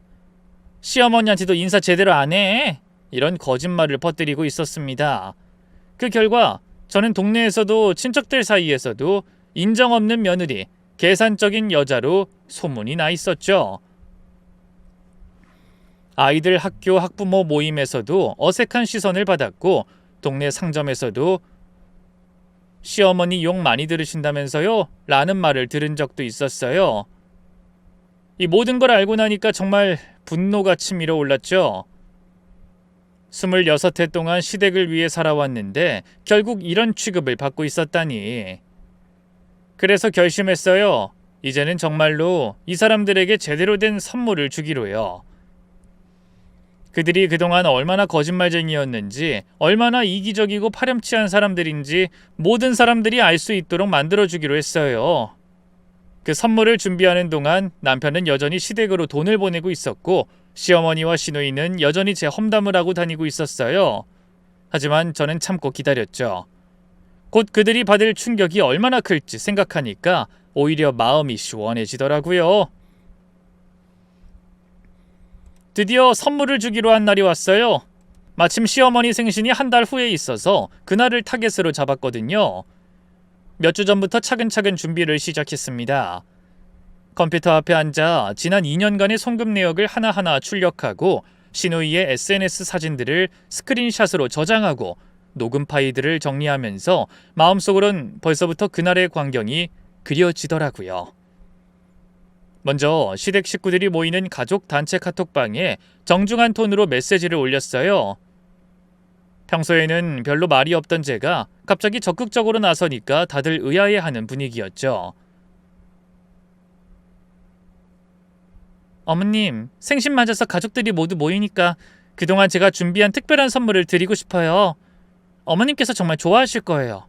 시어머니한테도 인사 제대로 안 해. 이런 거짓말을 퍼뜨리고 있었습니다. 그 결과 저는 동네에서도 친척들 사이에서도 인정 없는 며느리, 계산적인 여자로 소문이 나 있었죠. 아이들 학교 학부모 모임에서도 어색한 시선을 받았고 동네 상점에서도 시어머니 욕 많이 들으신다면서요? 라는 말을 들은 적도 있었어요. 이 모든 걸 알고 나니까 정말 분노가 치밀어 올랐죠. 26해 동안 시댁을 위해 살아왔는데 결국 이런 취급을 받고 있었다니. 그래서 결심했어요. 이제는 정말로 이 사람들에게 제대로 된 선물을 주기로요. 그들이 그동안 얼마나 거짓말쟁이였는지, 얼마나 이기적이고 파렴치한 사람들인지 모든 사람들이 알 수 있도록 만들어주기로 했어요. 그 선물을 준비하는 동안 남편은 여전히 시댁으로 돈을 보내고 있었고 시어머니와 시누이는 여전히 제 험담을 하고 다니고 있었어요. 하지만 저는 참고 기다렸죠. 곧 그들이 받을 충격이 얼마나 클지 생각하니까 오히려 마음이 시원해지더라고요. 드디어 선물을 주기로 한 날이 왔어요. 마침 시어머니 생신이 한 달 후에 있어서 그날을 타겟으로 잡았거든요. 몇 주 전부터 차근차근 준비를 시작했습니다. 컴퓨터 앞에 앉아 지난 2년간의 송금 내역을 하나하나 출력하고 시누이의 SNS 사진들을 스크린샷으로 저장하고 녹음 파일들을 정리하면서 마음속으론 벌써부터 그날의 광경이 그려지더라고요. 먼저 시댁 식구들이 모이는 가족 단체 카톡방에 정중한 톤으로 메시지를 올렸어요. 평소에는 별로 말이 없던 제가 갑자기 적극적으로 나서니까 다들 의아해하는 분위기였죠. 어머님, 생신 맞아서 가족들이 모두 모이니까 그동안 제가 준비한 특별한 선물을 드리고 싶어요. 어머님께서 정말 좋아하실 거예요.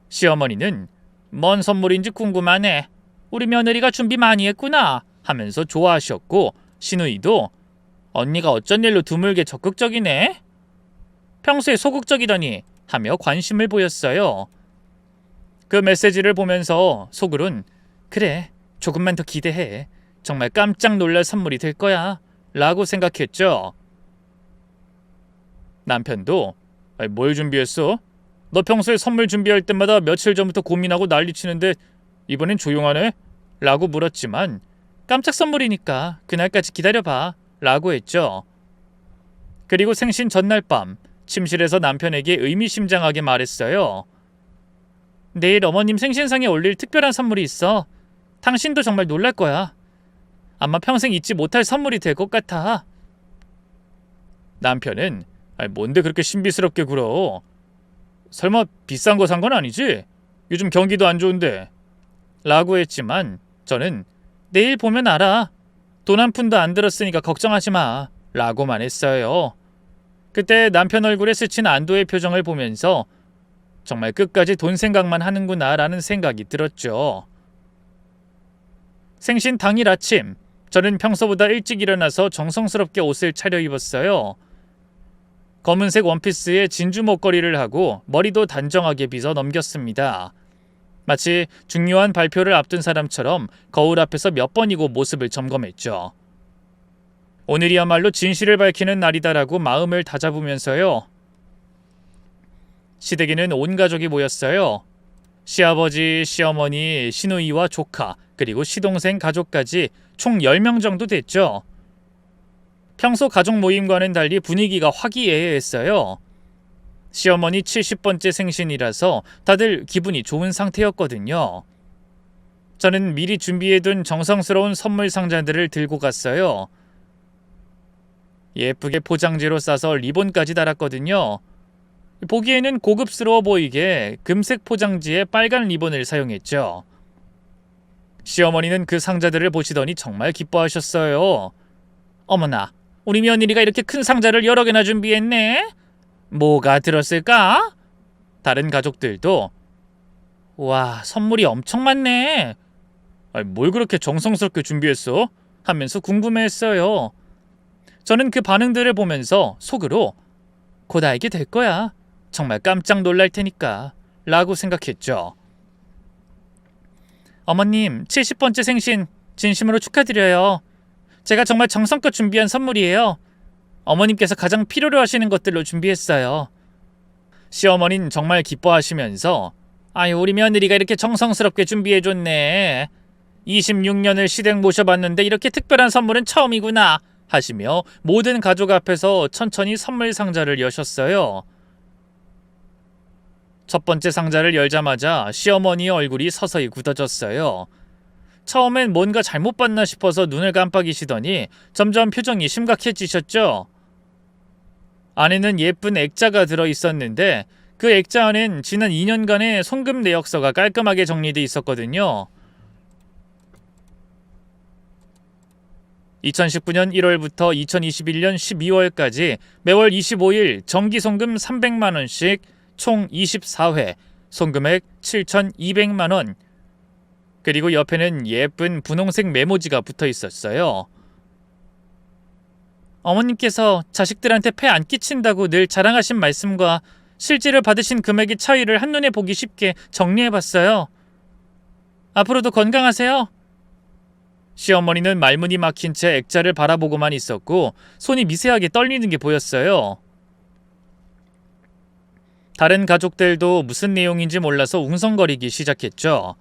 시어머니는 뭔 선물인지 궁금하네. 우리 며느리가 준비 많이 했구나 하면서 좋아하셨고 시누이도 언니가 어쩐 일로 드물게 적극적이네. 평소에 소극적이더니 하며 관심을 보였어요. 그 메시지를 보면서 속으론 그래, 조금만 더 기대해. 정말 깜짝 놀랄 선물이 될 거야 라고 생각했죠. 남편도 뭘 준비했어? 너 평소에 선물 준비할 때마다 며칠 전부터 고민하고 난리치는데 이번엔 조용하네? 라고 물었지만 깜짝 선물이니까 그날까지 기다려봐 라고 했죠. 그리고 생신 전날 밤 침실에서 남편에게 의미심장하게 말했어요. 내일 어머님 생신상에 올릴 특별한 선물이 있어. 당신도 정말 놀랄 거야. 아마 평생 잊지 못할 선물이 될 것 같아. 남편은 뭔데 그렇게 신비스럽게 굴어? 설마 비싼 거 산 건 아니지? 요즘 경기도 안 좋은데 라고 했지만 저는 내일 보면 알아. 돈 한 푼도 안 들었으니까 걱정하지 마 라고만 했어요. 그때 남편 얼굴에 스친 안도의 표정을 보면서 정말 끝까지 돈 생각만 하는구나 라는 생각이 들었죠. 생신 당일 아침 저는 평소보다 일찍 일어나서 정성스럽게 옷을 차려입었어요. 검은색 원피스에 진주 목걸이를 하고 머리도 단정하게 빗어 넘겼습니다. 마치 중요한 발표를 앞둔 사람처럼 거울 앞에서 몇 번이고 모습을 점검했죠. 오늘이야말로 진실을 밝히는 날이다라고 마음을 다잡으면서요. 시댁에는 온 가족이 모였어요. 시아버지, 시어머니, 시누이와 조카, 그리고 시동생 가족까지 총 10명 정도 됐죠. 평소 가족 모임과는 달리 분위기가 화기애애했어요. 시어머니 70번째 생신이라서 다들 기분이 좋은 상태였거든요. 저는 미리 준비해둔 정성스러운 선물 상자들을 들고 갔어요. 예쁘게 포장지로 싸서 리본까지 달았거든요. 보기에는 고급스러워 보이게 금색 포장지에 빨간 리본을 사용했죠. 시어머니는 그 상자들을 보시더니 정말 기뻐하셨어요. 어머나, 우리 며느리가 이렇게 큰 상자를 여러 개나 준비했네? 뭐가 들었을까? 다른 가족들도 와, 선물이 엄청 많네. 뭘 그렇게 정성스럽게 준비했어? 하면서 궁금해했어요. 저는 그 반응들을 보면서 속으로 곧 알게 될 거야. 정말 깜짝 놀랄 테니까 라고 생각했죠. 어머님, 70번째 생신 진심으로 축하드려요. 제가 정말 정성껏 준비한 선물이에요. 어머님께서 가장 필요로 하시는 것들로 준비했어요. 시어머니는 정말 기뻐하시면서 아유, 우리 며느리가 이렇게 정성스럽게 준비해줬네. 26년을 시댁 모셔봤는데 이렇게 특별한 선물은 처음이구나 하시며 모든 가족 앞에서 천천히 선물 상자를 여셨어요. 첫 번째 상자를 열자마자 시어머니의 얼굴이 서서히 굳어졌어요. 처음엔 뭔가 잘못 봤나 싶어서 눈을 깜빡이시더니 점점 표정이 심각해지셨죠. 안에는 예쁜 액자가 들어있었는데 그 액자 안엔 지난 2년간의 송금 내역서가 깔끔하게 정리돼 있었거든요. 2019년 1월부터 2021년 12월까지 매월 25일 정기송금 300만원씩 총 24회, 송금액 7,200만원. 그리고 옆에는 예쁜 분홍색 메모지가 붙어 있었어요. 어머님께서 자식들한테 폐 안 끼친다고 늘 자랑하신 말씀과 실제로 받으신 금액의 차이를 한눈에 보기 쉽게 정리해봤어요. 앞으로도 건강하세요. 시어머니는 말문이 막힌 채 액자를 바라보고만 있었고 손이 미세하게 떨리는 게 보였어요. 다른 가족들도 무슨 내용인지 몰라서 웅성거리기 시작했죠.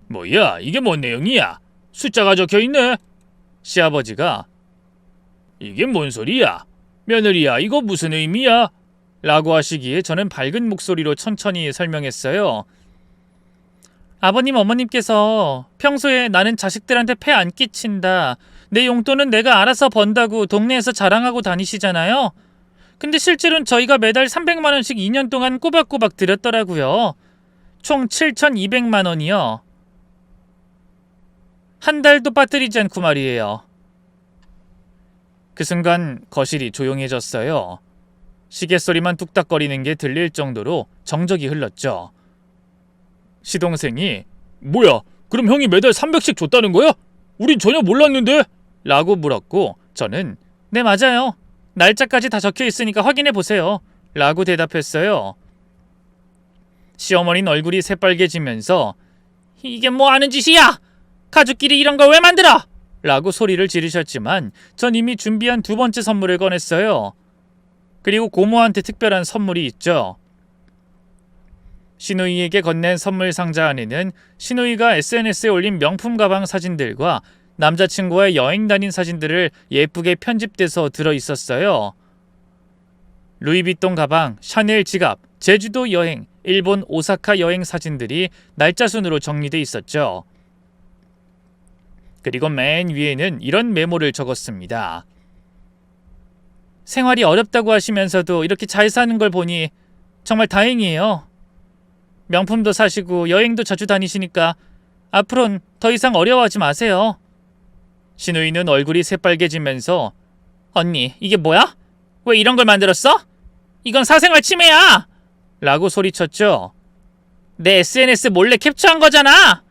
뭐야, 이게 뭔 내용이야? 숫자가 적혀있네. 시아버지가 이게 뭔 소리야? 며느리야, 이거 무슨 의미야? 라고 하시기에 저는 밝은 목소리로 천천히 설명했어요. 아버님, 어머님께서 평소에 나는 자식들한테 폐 안 끼친다, 내 용돈은 내가 알아서 번다고 동네에서 자랑하고 다니시잖아요. 근데 실제로는 저희가 매달 300만원씩 2년 동안 꼬박꼬박 드렸더라고요. 총 7,200만원이요. 한 달도 빠뜨리지 않고 말이에요. 그 순간 거실이 조용해졌어요. 시계 소리만 뚝딱거리는 게 들릴 정도로 정적이 흘렀죠. 시동생이 뭐야, 그럼 형이 매달 300씩 줬다는 거야? 우린 전혀 몰랐는데? 라고 물었고 저는 네, 맞아요. 날짜까지 다 적혀 있으니까 확인해 보세요. 라고 대답했어요. 시어머니는 얼굴이 새빨개지면서 이게 뭐 하는 짓이야? 가족끼리 이런 걸 왜 만들어? 라고 소리를 지르셨지만 전 이미 준비한 두 번째 선물을 꺼냈어요. 그리고 고모한테 특별한 선물이 있죠. 시누이에게 건넨 선물 상자 안에는 시누이가 SNS에 올린 명품 가방 사진들과 남자친구와의 여행 다닌 사진들을 예쁘게 편집돼서 들어있었어요. 루이비통 가방, 샤넬 지갑, 제주도 여행, 일본 오사카 여행 사진들이 날짜 순으로 정리돼 있었죠. 그리고 맨 위에는 이런 메모를 적었습니다. 생활이 어렵다고 하시면서도 이렇게 잘 사는 걸 보니 정말 다행이에요. 명품도 사시고 여행도 자주 다니시니까 앞으로는 더 이상 어려워하지 마세요. 시누이는 얼굴이 새빨개지면서 언니, 이게 뭐야? 왜 이런 걸 만들었어? 이건 사생활 침해야! 라고 소리쳤죠. 내 SNS 몰래 캡처한 거잖아!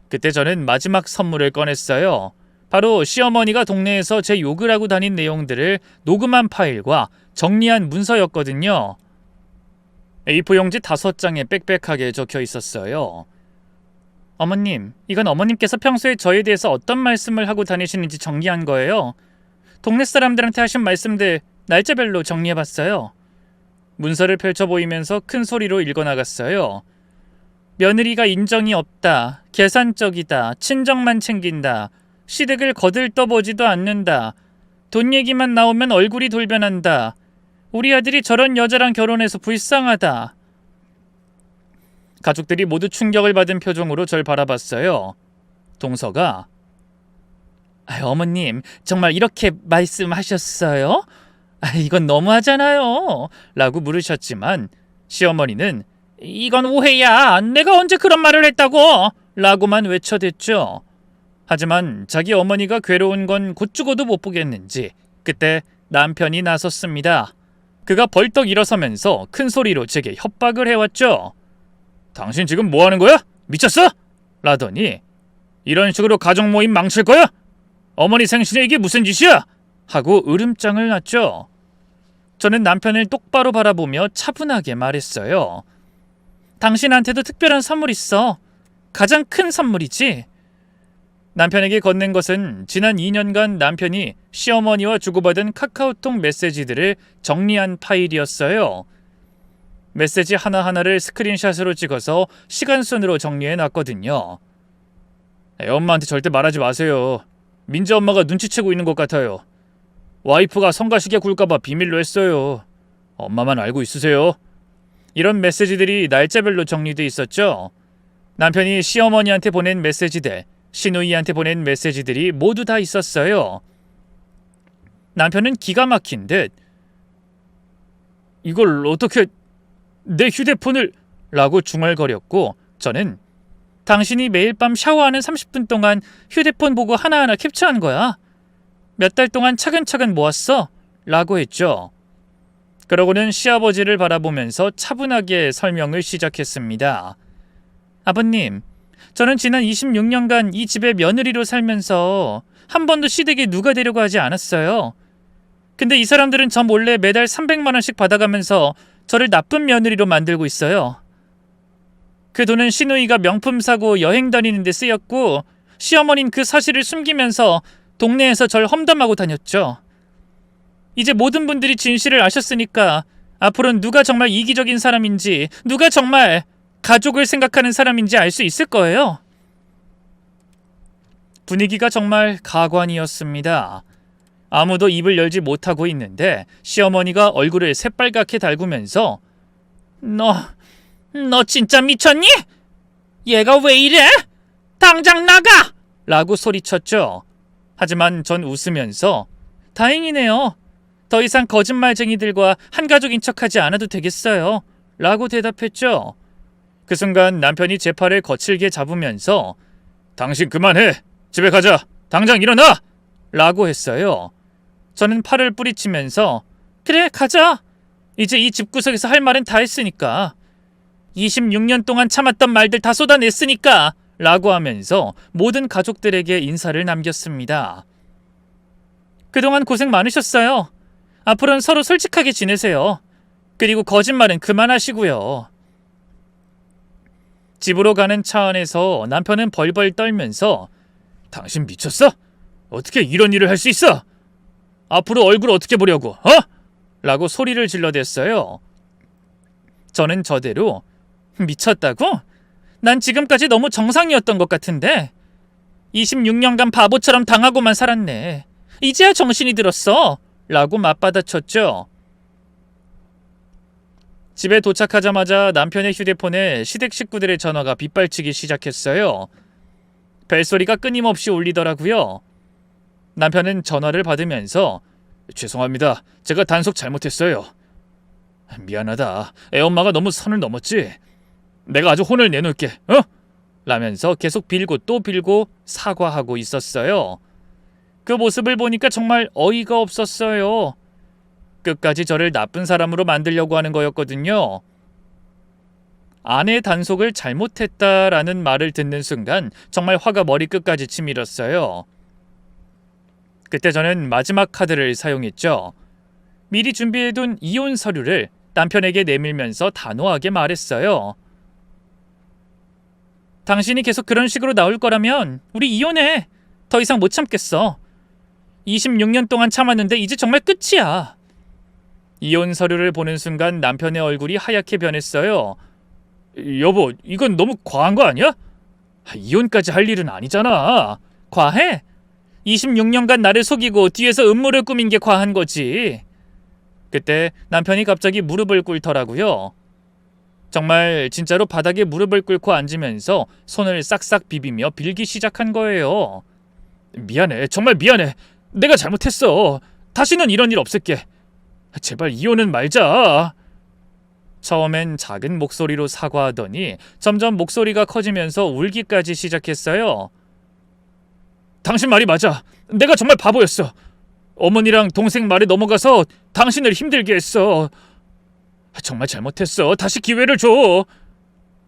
그때 저는 마지막 선물을 꺼냈어요. 바로 시어머니가 동네에서 제 욕을 하고 다닌 내용들을 녹음한 파일과 정리한 문서였거든요. A4 용지 5장에 빽빽하게 적혀 있었어요. 어머님, 이건 어머님께서 평소에 저에 대해서 어떤 말씀을 하고 다니시는지 정리한 거예요. 동네 사람들한테 하신 말씀들 날짜별로 정리해봤어요. 문서를 펼쳐 보이면서 큰 소리로 읽어나갔어요. 며느리가 인정이 없다, 계산적이다, 친정만 챙긴다, 시댁을 거들떠보지도 않는다, 돈 얘기만 나오면 얼굴이 돌변한다, 우리 아들이 저런 여자랑 결혼해서 불쌍하다. 가족들이 모두 충격을 받은 표정으로 절 바라봤어요. 동서가 어머님, 정말 이렇게 말씀하셨어요? 이건 너무하잖아요. 라고 물으셨지만 시어머니는 이건 오해야. 내가 언제 그런 말을 했다고? 라고만 외쳐댔죠. 하지만 자기 어머니가 괴로운 건 곧 죽어도 못 보겠는지 그때 남편이 나섰습니다. 그가 벌떡 일어서면서 큰 소리로 제게 협박을 해왔죠. 당신 지금 뭐 하는 거야? 미쳤어? 라더니 이런 식으로 가족 모임 망칠 거야? 어머니 생신에 이게 무슨 짓이야? 하고 으름장을 놨죠. 저는 남편을 똑바로 바라보며 차분하게 말했어요. 당신한테도 특별한 선물 있어. 가장 큰 선물이지. 남편에게 건넨 것은 지난 2년간 남편이 시어머니와 주고받은 카카오톡 메시지들을 정리한 파일이었어요. 메시지 하나하나를 스크린샷으로 찍어서 시간순으로 정리해 놨거든요. 엄마한테 절대 말하지 마세요. 민지 엄마가 눈치채고 있는 것 같아요. 와이프가 성가시게 굴까봐 비밀로 했어요. 엄마만 알고 있으세요. 이런 메시지들이 날짜별로 정리돼 있었죠. 남편이 시어머니한테 보낸 메시지들, 시누이한테 보낸 메시지들이 모두 다 있었어요. 남편은 기가 막힌 듯 이걸 어떻게 내 휴대폰을 라고 중얼거렸고 저는 당신이 매일 밤 샤워하는 30분 동안 휴대폰 보고 하나하나 캡처한 거야. 몇 달 동안 차근차근 모았어. 라고 했죠. 그러고는 시아버지를 바라보면서 차분하게 설명을 시작했습니다. 아버님, 저는 지난 26년간 이 집의 며느리로 살면서 한 번도 시댁에 누가 되려고 하지 않았어요. 근데 이 사람들은 저 몰래 매달 300만 원씩 받아가면서 저를 나쁜 며느리로 만들고 있어요. 그 돈은 시누이가 명품 사고 여행 다니는 데 쓰였고 시어머니는 그 사실을 숨기면서 동네에서 절 험담하고 다녔죠. 이제 모든 분들이 진실을 아셨으니까 앞으로는 누가 정말 이기적인 사람인지, 누가 정말 가족을 생각하는 사람인지 알 수 있을 거예요. 분위기가 정말 가관이었습니다. 아무도 입을 열지 못하고 있는데 시어머니가 얼굴을 새빨갛게 달구면서 너 진짜 미쳤니? 얘가 왜 이래? 당장 나가! 라고 소리쳤죠. 하지만 전 웃으면서 다행이네요. 더 이상 거짓말쟁이들과 한가족인 척하지 않아도 되겠어요. 라고 대답했죠. 그 순간 남편이 제 팔을 거칠게 잡으면서 당신 그만해. 집에 가자. 당장 일어나! 라고 했어요. 저는 팔을 뿌리치면서 그래 가자. 이제 이 집구석에서 할 말은 다 했으니까. 26년 동안 참았던 말들 다 쏟아냈으니까 라고 하면서 모든 가족들에게 인사를 남겼습니다. 그동안 고생 많으셨어요. 앞으로는 서로 솔직하게 지내세요. 그리고 거짓말은 그만하시고요. 집으로 가는 차 안에서 남편은 벌벌 떨면서 당신 미쳤어? 어떻게 이런 일을 할 수 있어? 앞으로 얼굴 어떻게 보려고? 라고 소리를 질러댔어요. 저는 저대로 미쳤다고? 난 지금까지 너무 정상이었던 것 같은데 26년간 바보처럼 당하고만 살았네. 이제야 정신이 들었어. 라고 맞받아쳤죠. 집에 도착하자마자 남편의 휴대폰에 시댁 식구들의 전화가 빗발치기 시작했어요. 벨소리가 끊임없이 울리더라고요. 남편은 전화를 받으면서 죄송합니다. 제가 단속 잘못했어요. 미안하다. 애엄마가 너무 선을 넘었지. 내가 아주 혼을 내놓을게. 라면서 계속 빌고 또 빌고 사과하고 있었어요. 그 모습을 보니까 정말 어이가 없었어요. 끝까지 저를 나쁜 사람으로 만들려고 하는 거였거든요. 아내 단속을 잘못했다라는 말을 듣는 순간 정말 화가 머리끝까지 치밀었어요. 그때 저는 마지막 카드를 사용했죠. 미리 준비해둔 이혼 서류를 남편에게 내밀면서 단호하게 말했어요. 당신이 계속 그런 식으로 나올 거라면 우리 이혼해. 더 이상 못 참겠어. 26년 동안 참았는데 이제 정말 끝이야. 이혼 서류를 보는 순간 남편의 얼굴이 하얗게 변했어요. 여보, 이건 너무 과한 거 아니야? 이혼까지 할 일은 아니잖아. 과해? 26년간 나를 속이고 뒤에서 음모를 꾸민 게 과한 거지. 그때 남편이 갑자기 무릎을 꿇더라고요. 정말 진짜로 바닥에 무릎을 꿇고 앉으면서 손을 싹싹 비비며 빌기 시작한 거예요. 미안해, 정말 미안해. 내가 잘못했어. 다시는 이런 일 없을게. 제발 이혼은 말자. 처음엔 작은 목소리로 사과하더니 점점 목소리가 커지면서 울기까지 시작했어요. 당신 말이 맞아. 내가 정말 바보였어. 어머니랑 동생 말에 넘어가서 당신을 힘들게 했어. 정말 잘못했어. 다시 기회를 줘.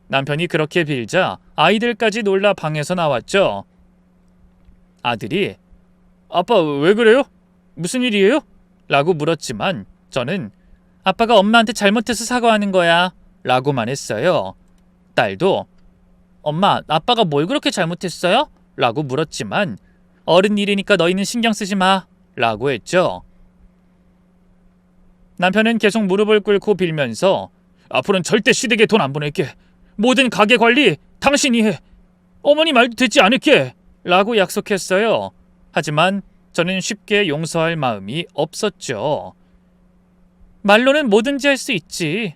남편이 그렇게 빌자 아이들까지 놀라 방에서 나왔죠. 아들이 아빠 왜 그래요? 무슨 일이에요? 라고 물었지만 저는 아빠가 엄마한테 잘못해서 사과하는 거야 라고만 했어요. 딸도 엄마, 아빠가 뭘 그렇게 잘못했어요? 라고 물었지만 어른 일이니까 너희는 신경 쓰지 마 라고 했죠. 남편은 계속 무릎을 꿇고 빌면서 앞으로는 절대 시댁에 돈 안 보낼게. 모든 가게 관리 당신이 해. 어머니 말도 듣지 않을게 라고 약속했어요. 하지만 저는 쉽게 용서할 마음이 없었죠. 말로는 뭐든지 할 수 있지.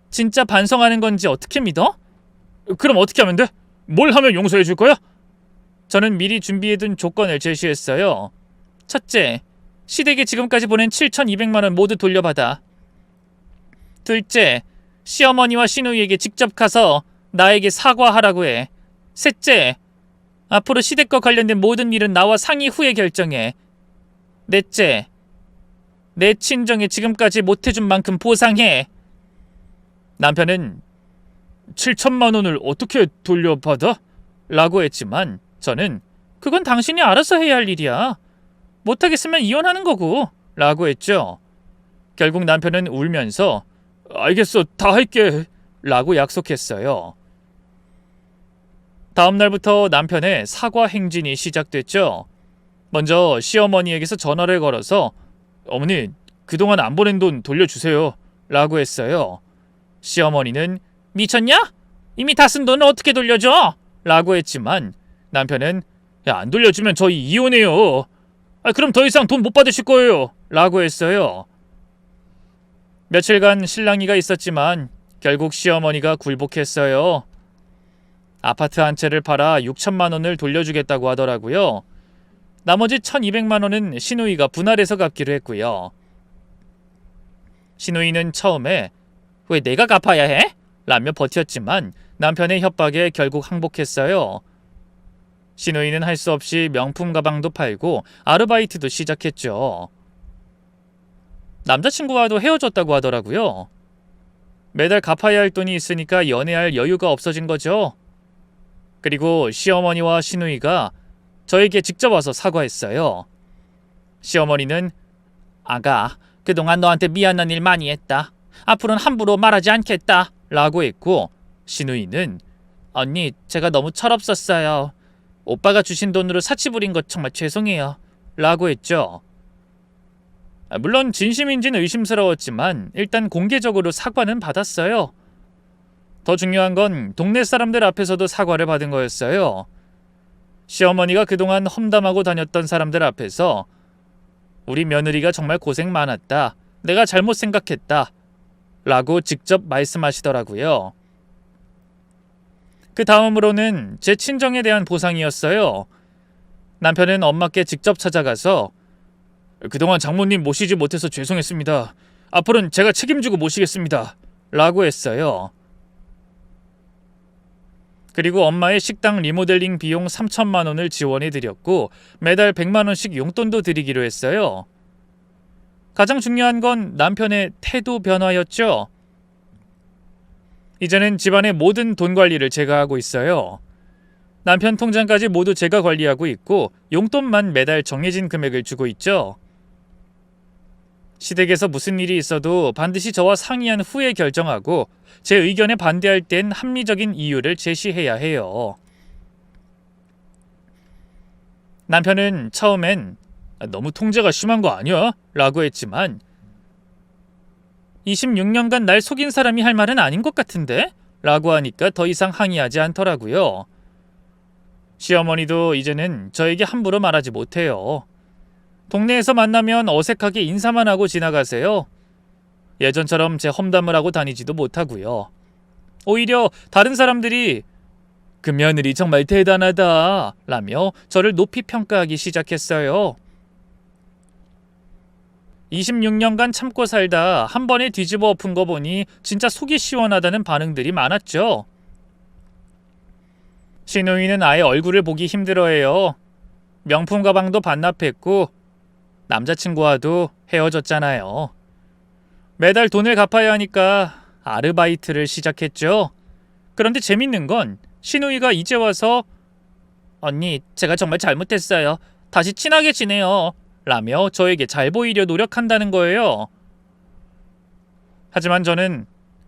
진짜 반성하는 건지 어떻게 믿어? 그럼 어떻게 하면 돼? 뭘 하면 용서해 줄 거야? 저는 미리 준비해둔 조건을 제시했어요. 첫째, 시댁에 지금까지 보낸 7,200만 원 모두 돌려받아. 둘째, 시어머니와 시누이에게 직접 가서 나에게 사과하라고 해. 셋째, 앞으로 시댁과 관련된 모든 일은 나와 상의 후에 결정해. 넷째, 내 친정에 지금까지 못해준 만큼 보상해. 남편은 7천만 원을 어떻게 돌려받아? 라고 했지만 저는 그건 당신이 알아서 해야 할 일이야. 못하겠으면 이혼하는 거고 라고 했죠. 결국 남편은 울면서 알겠어, 다 할게 라고 약속했어요. 다음 날부터 남편의 사과 행진이 시작됐죠. 먼저 시어머니에게서 전화를 걸어서 어머니, 그동안 안 보낸 돈 돌려주세요 라고 했어요. 시어머니는 미쳤냐? 이미 다 쓴 돈을 어떻게 돌려줘? 라고 했지만 남편은 안 돌려주면 저희 이혼해요. 그럼 더 이상 돈 못 받으실 거예요 라고 했어요. 며칠간 실랑이가 있었지만 결국 시어머니가 굴복했어요. 아파트 한 채를 팔아 6천만 원을 돌려주겠다고 하더라고요. 나머지 1,200만 원은 시누이가 분할해서 갚기로 했고요. 시누이는 처음에 왜 내가 갚아야 해? 라며 버텼지만 남편의 협박에 결국 항복했어요. 시누이는 할 수 없이 명품 가방도 팔고 아르바이트도 시작했죠. 남자친구와도 헤어졌다고 하더라고요. 매달 갚아야 할 돈이 있으니까 연애할 여유가 없어진 거죠. 그리고 시어머니와 시누이가 저에게 직접 와서 사과했어요. 시어머니는 아가, 그동안 너한테 미안한 일 많이 했다. 앞으로는 함부로 말하지 않겠다 라고 했고, 시누이는 언니, 제가 너무 철없었어요. 오빠가 주신 돈으로 사치 부린 것 정말 죄송해요 라고 했죠. 물론 진심인지는 의심스러웠지만 일단 공개적으로 사과는 받았어요. 더 중요한 건 동네 사람들 앞에서도 사과를 받은 거였어요. 시어머니가 그동안 험담하고 다녔던 사람들 앞에서 우리 며느리가 정말 고생 많았다. 내가 잘못 생각했다. 라고 직접 말씀하시더라고요. 그 다음으로는 제 친정에 대한 보상이었어요. 남편은 엄마께 직접 찾아가서 그동안 장모님 모시지 못해서 죄송했습니다. 앞으로는 제가 책임지고 모시겠습니다. 라고 했어요. 그리고 엄마의 식당 리모델링 비용 3천만 원을 지원해드렸고 매달 100만 원씩 용돈도 드리기로 했어요. 가장 중요한 건 남편의 태도 변화였죠. 이제는 집안의 모든 돈 관리를 제가 하고 있어요. 남편 통장까지 모두 제가 관리하고 있고 용돈만 매달 정해진 금액을 주고 있죠. 시댁에서 무슨 일이 있어도 반드시 저와 상의한 후에 결정하고 제 의견에 반대할 땐 합리적인 이유를 제시해야 해요. 남편은 처음엔 너무 통제가 심한 거 아니야? 라고 했지만 26년간 날 속인 사람이 할 말은 아닌 것 같은데? 라고 하니까 더 이상 항의하지 않더라고요. 시어머니도 이제는 저에게 함부로 말하지 못해요. 동네에서 만나면 어색하게 인사만 하고 지나가세요. 예전처럼 제 험담을 하고 다니지도 못하고요. 오히려 다른 사람들이 그 며느리 정말 대단하다 라며 저를 높이 평가하기 시작했어요. 26년간 참고 살다 한 번에 뒤집어 엎은 거 보니 진짜 속이 시원하다는 반응들이 많았죠. 시누이는 아예 얼굴을 보기 힘들어해요. 명품 가방도 반납했고 남자친구와도 헤어졌잖아요. 매달 돈을 갚아야 하니까 아르바이트를 시작했죠. 그런데 재밌는 건 시누이가 이제 와서 언니, 제가 정말 잘못했어요. 다시 친하게 지내요. 라며 저에게 잘 보이려 노력한다는 거예요. 하지만 저는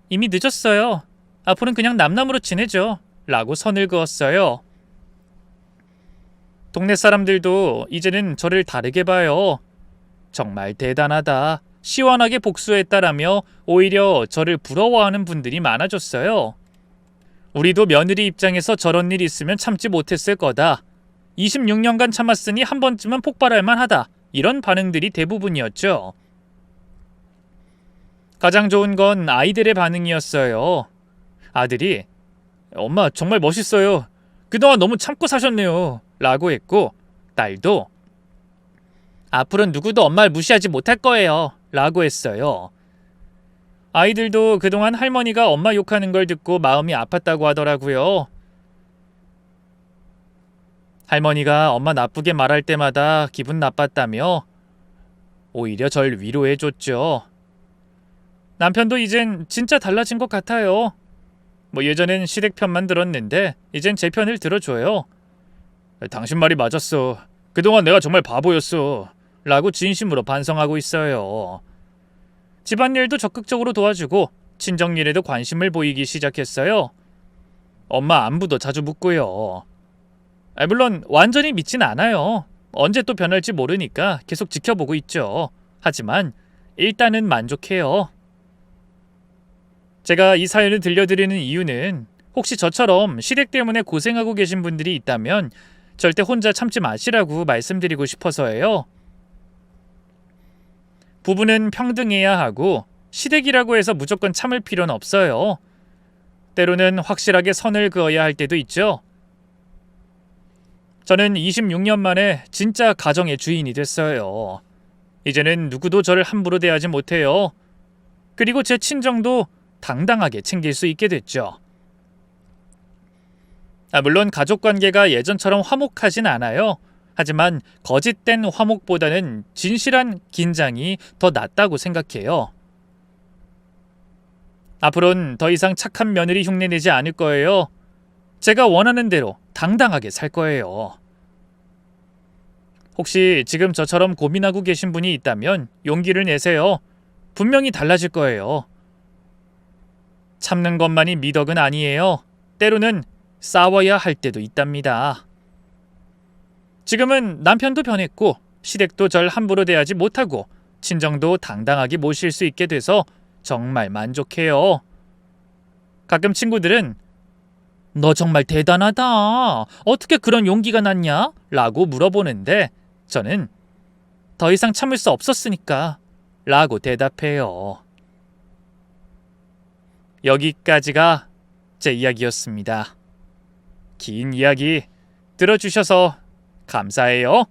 이미 늦었어요. 앞으로는 그냥 남남으로 지내죠. 라고 선을 그었어요. 동네 사람들도 이제는 저를 다르게 봐요. 정말 대단하다. 시원하게 복수했다라며 오히려 저를 부러워하는 분들이 많아졌어요. 우리도 며느리 입장에서 저런 일 있으면 참지 못했을 거다. 26년간 참았으니 한 번쯤은 폭발할 만하다. 이런 반응들이 대부분이었죠. 가장 좋은 건 아이들의 반응이었어요. 아들이 엄마 정말 멋있어요. 그동안 너무 참고 사셨네요. 라고 했고 딸도 앞으로는 누구도 엄마를 무시하지 못할 거예요. 라고 했어요. 아이들도 그동안 할머니가 엄마 욕하는 걸 듣고 마음이 아팠다고 하더라고요. 할머니가 엄마 나쁘게 말할 때마다 기분 나빴다며 오히려 절 위로해줬죠. 남편도 이젠 진짜 달라진 것 같아요. 예전엔 시댁 편만 들었는데 이젠 제 편을 들어줘요. 당신 말이 맞았어. 그동안 내가 정말 바보였어. 라고 진심으로 반성하고 있어요. 집안일도 적극적으로 도와주고 친정일에도 관심을 보이기 시작했어요. 엄마 안부도 자주 묻고요. 물론 완전히 믿진 않아요. 언제 또 변할지 모르니까 계속 지켜보고 있죠. 하지만 일단은 만족해요. 제가 이 사연을 들려드리는 이유는 혹시 저처럼 시댁 때문에 고생하고 계신 분들이 있다면 절대 혼자 참지 마시라고 말씀드리고 싶어서예요. 부부는 평등해야 하고 시댁이라고 해서 무조건 참을 필요는 없어요. 때로는 확실하게 선을 그어야 할 때도 있죠. 저는 26년 만에 진짜 가정의 주인이 됐어요. 이제는 누구도 저를 함부로 대하지 못해요. 그리고 제 친정도 당당하게 챙길 수 있게 됐죠. 물론 가족관계가 예전처럼 화목하진 않아요. 하지만 거짓된 화목보다는 진실한 긴장이 더 낫다고 생각해요. 앞으로는 더 이상 착한 며느리 흉내내지 않을 거예요. 제가 원하는 대로 당당하게 살 거예요. 혹시 지금 저처럼 고민하고 계신 분이 있다면 용기를 내세요. 분명히 달라질 거예요. 참는 것만이 미덕은 아니에요. 때로는 싸워야 할 때도 있답니다. 지금은 남편도 변했고 시댁도 절 함부로 대하지 못하고 친정도 당당하게 모실 수 있게 돼서 정말 만족해요. 가끔 친구들은 너 정말 대단하다. 어떻게 그런 용기가 났냐? 라고 물어보는데 저는 더 이상 참을 수 없었으니까 라고 대답해요. 여기까지가 제 이야기였습니다. 긴 이야기 들어주셔서 감사해요.